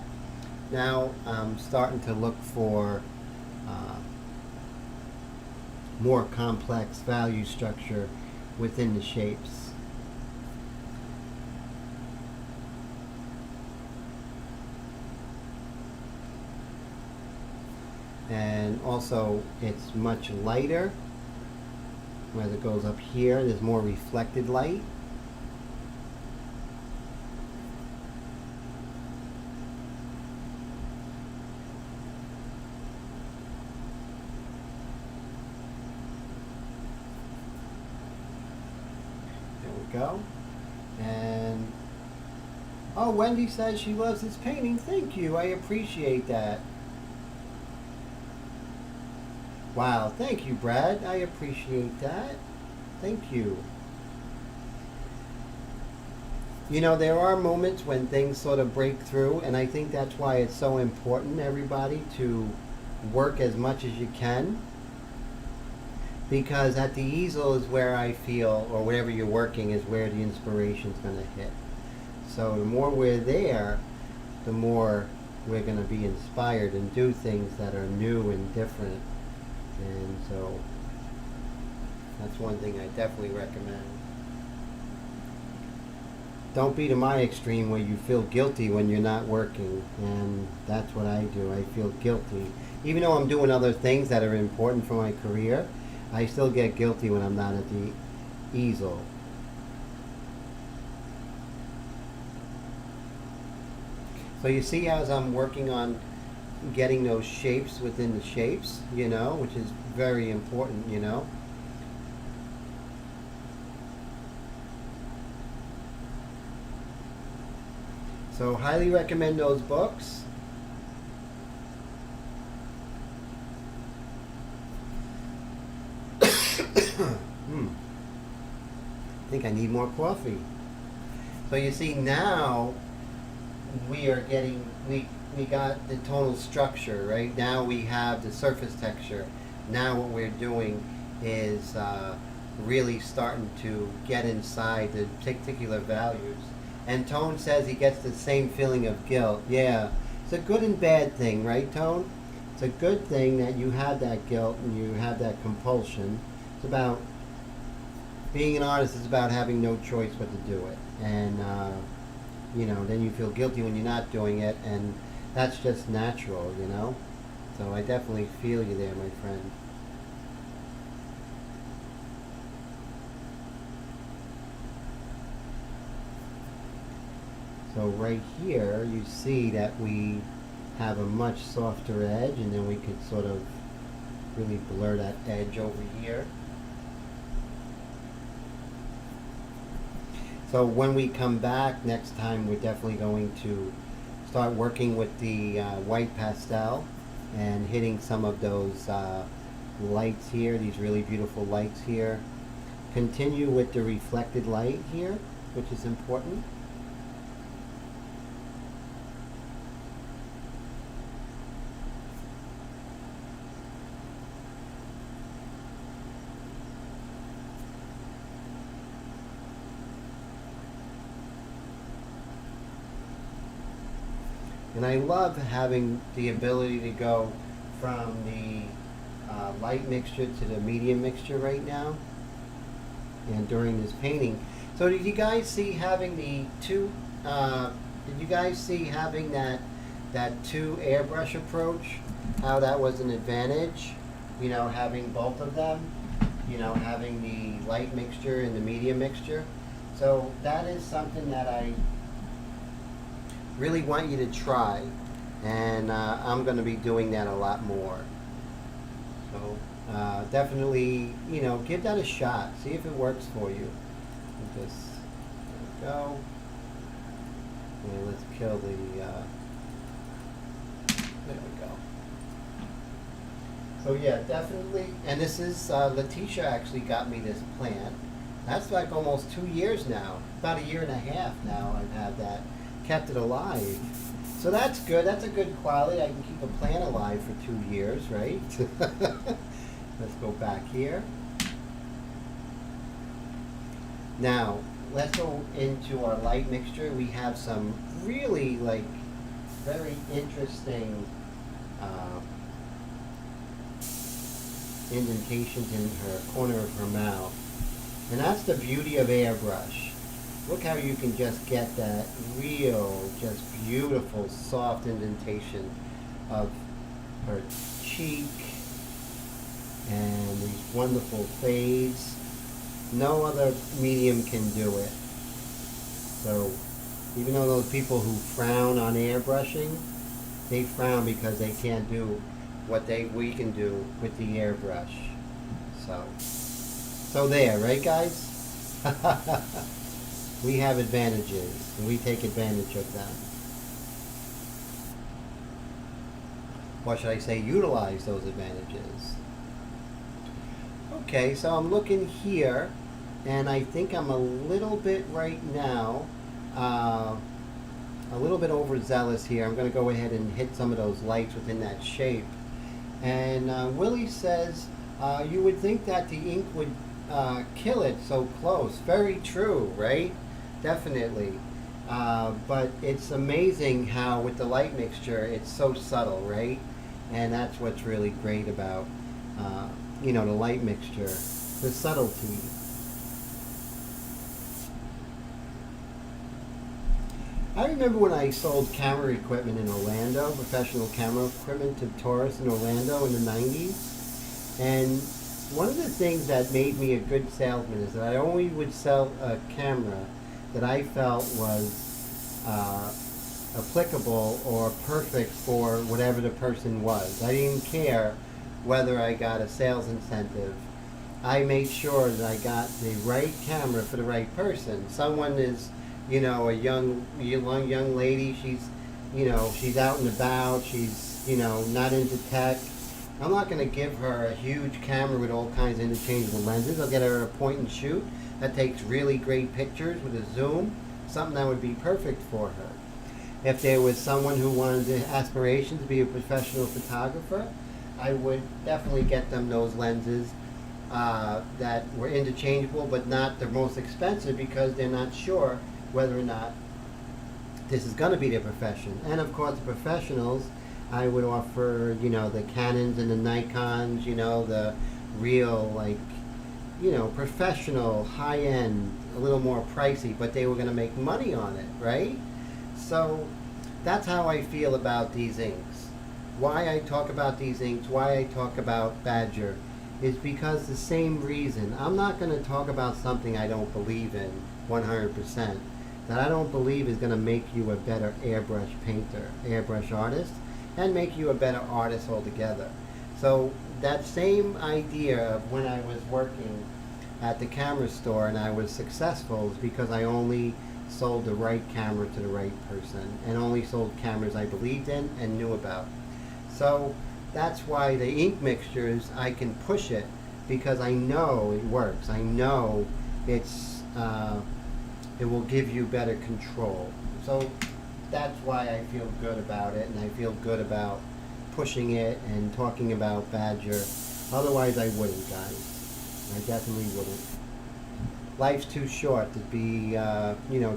Now I'm starting to look for more complex value structure within the shapes. And also it's much lighter. As it goes up here, there's more reflected light. Go. And oh, Wendy says she loves this painting. Thank you. I appreciate that. Wow. Thank you, Brad. I appreciate that. Thank you. You know, there are moments when things sort of break through, and I think that's why it's so important, everybody, to work as much as you can. because at the easel is where I feel, or wherever you're working, is where the inspiration's going to hit. So the more we're there, the more we're going to be inspired and do things that are new and different. And so that's one thing I definitely recommend. Don't be to my extreme where you feel guilty when you're not working, and that's what I do. I feel guilty. Even though I'm doing other things that are important for my career, I still get guilty when I'm not at the easel. So you see, as I'm working on getting those shapes within the shapes, you know, which is very important, you know. So highly recommend those books. I think I need more coffee. So you see, now we are getting, we got the tonal structure, right? Now we have the surface texture. Now what we're doing is really starting to get inside the particular values. And Tone says he gets the same feeling of guilt. Yeah, it's a good and bad thing, right, Tone? It's a good thing that you have that guilt and you have that compulsion. It's about being an artist is about having no choice but to do it. And, you know, then you feel guilty when you're not doing it, and that's just natural, you know? So I definitely feel you there, my friend. So right here, you see that we have a much softer edge, and then we could sort of really blur that edge over here. So when we come back next time, we're definitely going to start working with the white pastel and hitting some of those lights here, these really beautiful lights here. Continue with the reflected light here, which is important. And I love having the ability to go from the light mixture to the medium mixture right now, and during this painting. So did you guys see having the two, did you guys see having that two airbrush approach, how that was an advantage, you know, having both of them, you know, having the light mixture and the medium mixture? So that is something that I really want you to try, and I'm going to be doing that a lot more. So definitely, you know, give that a shot. See if it works for you. Just there we go. And let's kill the. There we go. So yeah, definitely. And this is Letitia actually got me this plant. That's like almost 2 years now. About a year and a half now I've had that. Kept it alive. So that's good. That's a good quality. I can keep a plant alive for 2 years, right? Let's go back here. Now, let's go into our light mixture. We have some really, like, very interesting indentations in her corner of her mouth. And that's the beauty of airbrush. Look how you can just get that real, just beautiful, soft indentation of her cheek and these wonderful fades. No other medium can do it. So even though those people who frown on airbrushing, they frown because they can't do what we can do with the airbrush. So there, right, guys? We have advantages, and we take advantage of them. Or should I say, utilize those advantages. Okay, so I'm looking here, and I think I'm a little bit right now, a little bit overzealous here. I'm going to go ahead and hit some of those lights within that shape. And Willie says, You would think that the ink would kill it so close. Very true, right? Definitely. But it's amazing how with the light mixture it's so subtle, right? And that's what's really great about the light mixture, the subtlety. I remember when I sold camera equipment in Orlando, professional camera equipment to tourists in Orlando in the 90s. And one of the things that made me a good salesman is that I only would sell a camera that I felt was applicable or perfect for whatever the person was. I didn't care whether I got a sales incentive. I made sure that I got the right camera for the right person. Someone is, a young lady. She's out and about. She's, not into tech. I'm not going to give her a huge camera with all kinds of interchangeable lenses. I'll get her a point and shoot that takes really great pictures with a zoom, something that would be perfect for her. If there was someone who wanted the aspiration to be a professional photographer, I would definitely get them those lenses that were interchangeable but not the most expensive because they're not sure whether or not this is going to be their profession. And of course, the professionals, I would offer, the Canons and the Nikons, the real, professional, high-end, a little more pricey, but they were going to make money on it, right? So that's how I feel about these inks. Why I talk about these inks, why I talk about Badger, is because the same reason. I'm not going to talk about something I don't believe in 100%, that I don't believe is going to make you a better airbrush painter, airbrush artist, and make you a better artist altogether. So that same idea of when I was working at the camera store and I was successful is because I only sold the right camera to the right person and only sold cameras I believed in and knew about. So that's why the ink mixtures, I can push it because I know it works. I know it will give you better control. So that's why I feel good about it, and I feel good about pushing it and talking about Badger. Otherwise I wouldn't, guys. I definitely wouldn't. Life's too short to be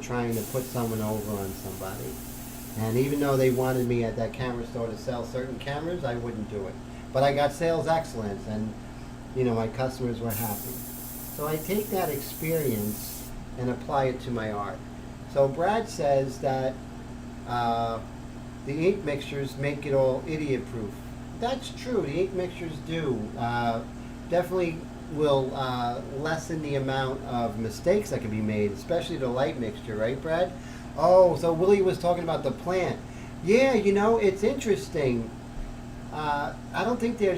trying to put someone over on somebody. And even though they wanted me at that camera store to sell certain cameras, I wouldn't do it. But I got sales excellence, and my customers were happy. So I take that experience and apply it to my art. So Brad says that the ink mixtures make it all idiot-proof. That's true. The ink mixtures do. Definitely will lessen the amount of mistakes that can be made, especially the light mixture, right, Brad? Oh, so Willie was talking about the plant. Yeah, it's interesting. I don't think there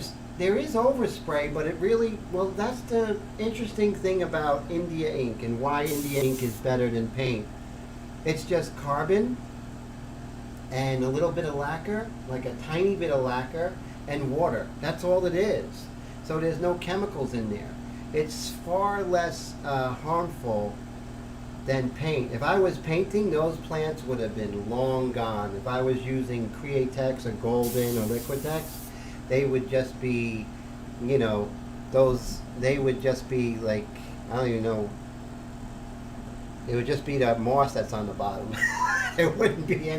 is overspray, but it really, that's the interesting thing about India ink and why India ink is better than paint. It's just carbon and a little bit of lacquer, like a tiny bit of lacquer, and water. That's all it is. So there's no chemicals in there. It's far less harmful than paint. If I was painting, those plants would have been long gone. If I was using Createx or Golden or Liquitex, they would just be, they would just be like, I don't even know, it would just be the moss that's on the bottom. There wouldn't be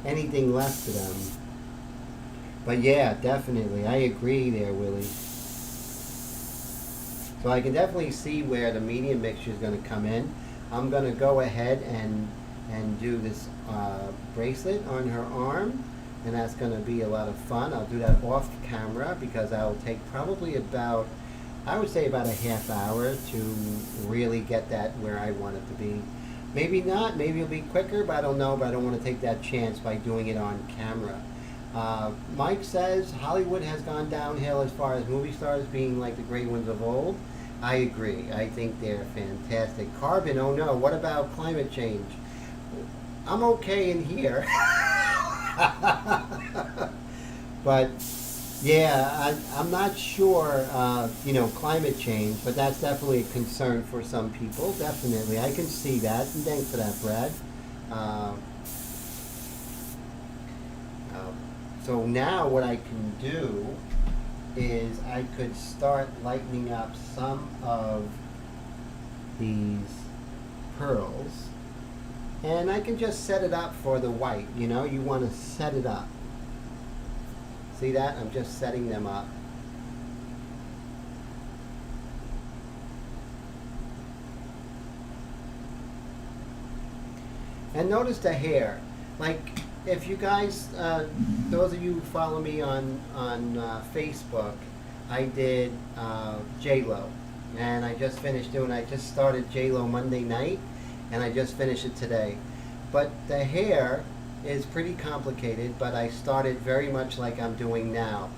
anything left to them. But yeah, definitely, I agree there, Willie. So I can definitely see where the medium mixture is going to come in. I'm going to go ahead and do this bracelet on her arm, and that's going to be a lot of fun. I'll do that off camera because I'll take probably about, I would say about a half hour to really get that where I want it to be. Maybe not, maybe it'll be quicker, but I don't know, but I don't want to take that chance by doing it on camera. Mike says Hollywood has gone downhill as far as movie stars being like the great ones of old. I agree. I think they're fantastic. Carbon, oh no, what about climate change? I'm okay in here. But yeah, I'm not sure, climate change, but that's definitely a concern for some people. Definitely. I can see that. And thanks for that, Brad. So now what I can do is I could start lightening up some of these pearls, and I can just set it up for the white. You know, you want to set it up. See that? I'm just setting them up. And notice the hair. Like, if you guys, those of you who follow me on Facebook, I did J-Lo, and I just finished doing. I just started J-Lo Monday night, and I just finished it today. But the hair is pretty complicated. But I started very much like I'm doing now,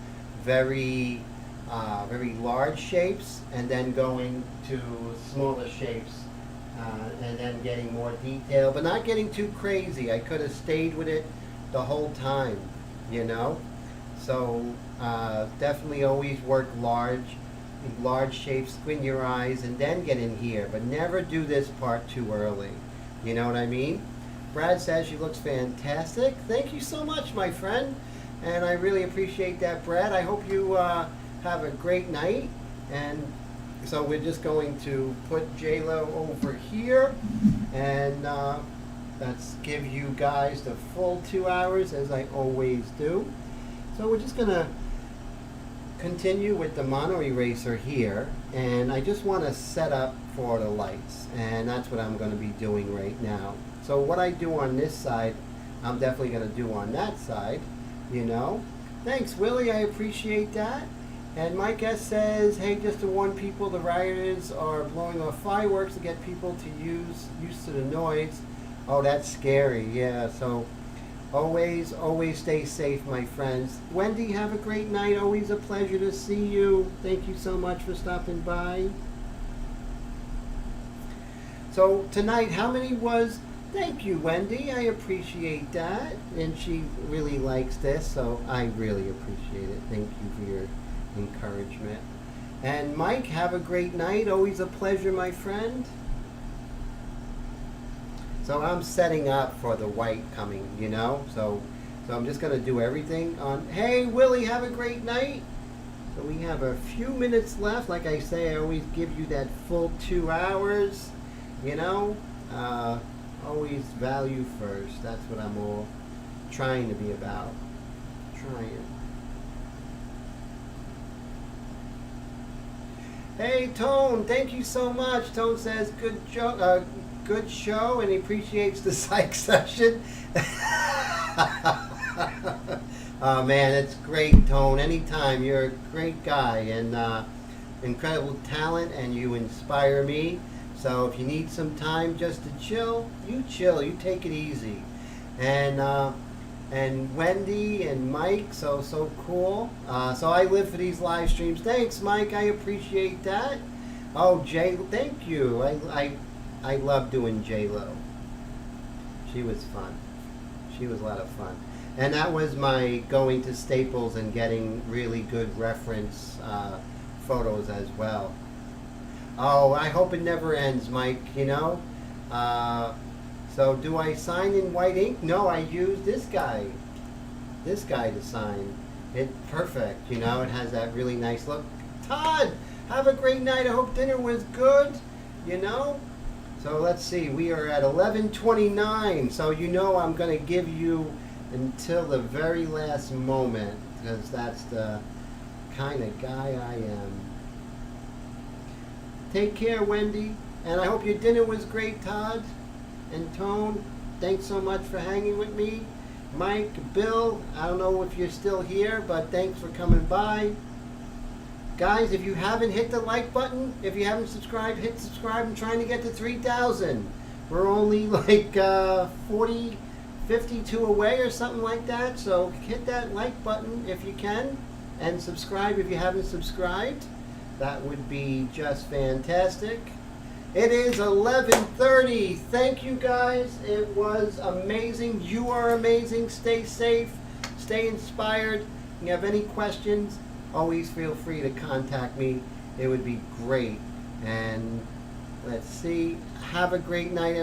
very large shapes, and then going to smaller shapes. And then getting more detail, but not getting too crazy. I could have stayed with it the whole time, you know. So definitely always work large shapes, squint your eyes, and then get in here. But never do this part too early. You know what I mean? Brad says she looks fantastic. Thank you so much, my friend, and I really appreciate that, Brad. I hope you have a great night. And so we're just going to put J-Lo over here, and let's give you guys the full 2 hours as I always do. So we're just going to continue with the mono eraser here, and I just want to set up for the lights, and that's what I'm going to be doing right now. So what I do on this side, I'm definitely going to do on that side, you know. Thanks, Willie, I appreciate that. And Mike S. says, hey, just to warn people, the rioters are blowing off fireworks to get people to used to the noise. Oh, that's scary, yeah. So always stay safe, my friends. Wendy, have a great night. Always a pleasure to see you. Thank you so much for stopping by. So tonight, how many was... Thank you, Wendy. I appreciate that. And she really likes this, so I really appreciate it. Thank you for your encouragement. And Mike, have a great night. Always a pleasure, my friend. So I'm setting up for the white coming, you know. So I'm just going to do everything on. Hey, Willie, have a great night. So we have a few minutes left. Like I say, I always give you that full 2 hours, you know. Always value first. That's what I'm all trying to be about. Trying. Hey, Tone, thank you so much. Tone says, good show, and he appreciates the psych session. Oh, man, it's great, Tone. Anytime. You're a great guy and incredible talent, and you inspire me. So if you need some time just to chill. You take it easy. And Wendy and Mike, so cool. So I live for these live streams. Thanks, Mike. I appreciate that. Oh, Jay, thank you. I love doing J-Lo. She was fun. She was a lot of fun. And that was my going to Staples and getting really good reference photos as well. Oh, I hope it never ends, Mike, you know. So do I sign in white ink? No, I use this guy to sign. It's perfect, you know. It has that really nice look. Todd, have a great night. I hope dinner was good, you know. So let's see. We are at 11:29. So you know I'm going to give you until the very last moment because that's the kind of guy I am. Take care, Wendy. And I hope your dinner was great, Todd. And Tone, thanks so much for hanging with me. Mike, Bill, I don't know if you're still here, but thanks for coming by. Guys, if you haven't hit the like button, if you haven't subscribed, hit subscribe. I'm trying to get to 3,000. We're only like 52 away or something like that. So hit that like button if you can. And subscribe if you haven't subscribed. That would be just fantastic. It is 11:30. Thank you guys. It was amazing. You are amazing. Stay safe. Stay inspired. If you have any questions, always feel free to contact me. It would be great. And let's see. Have a great night,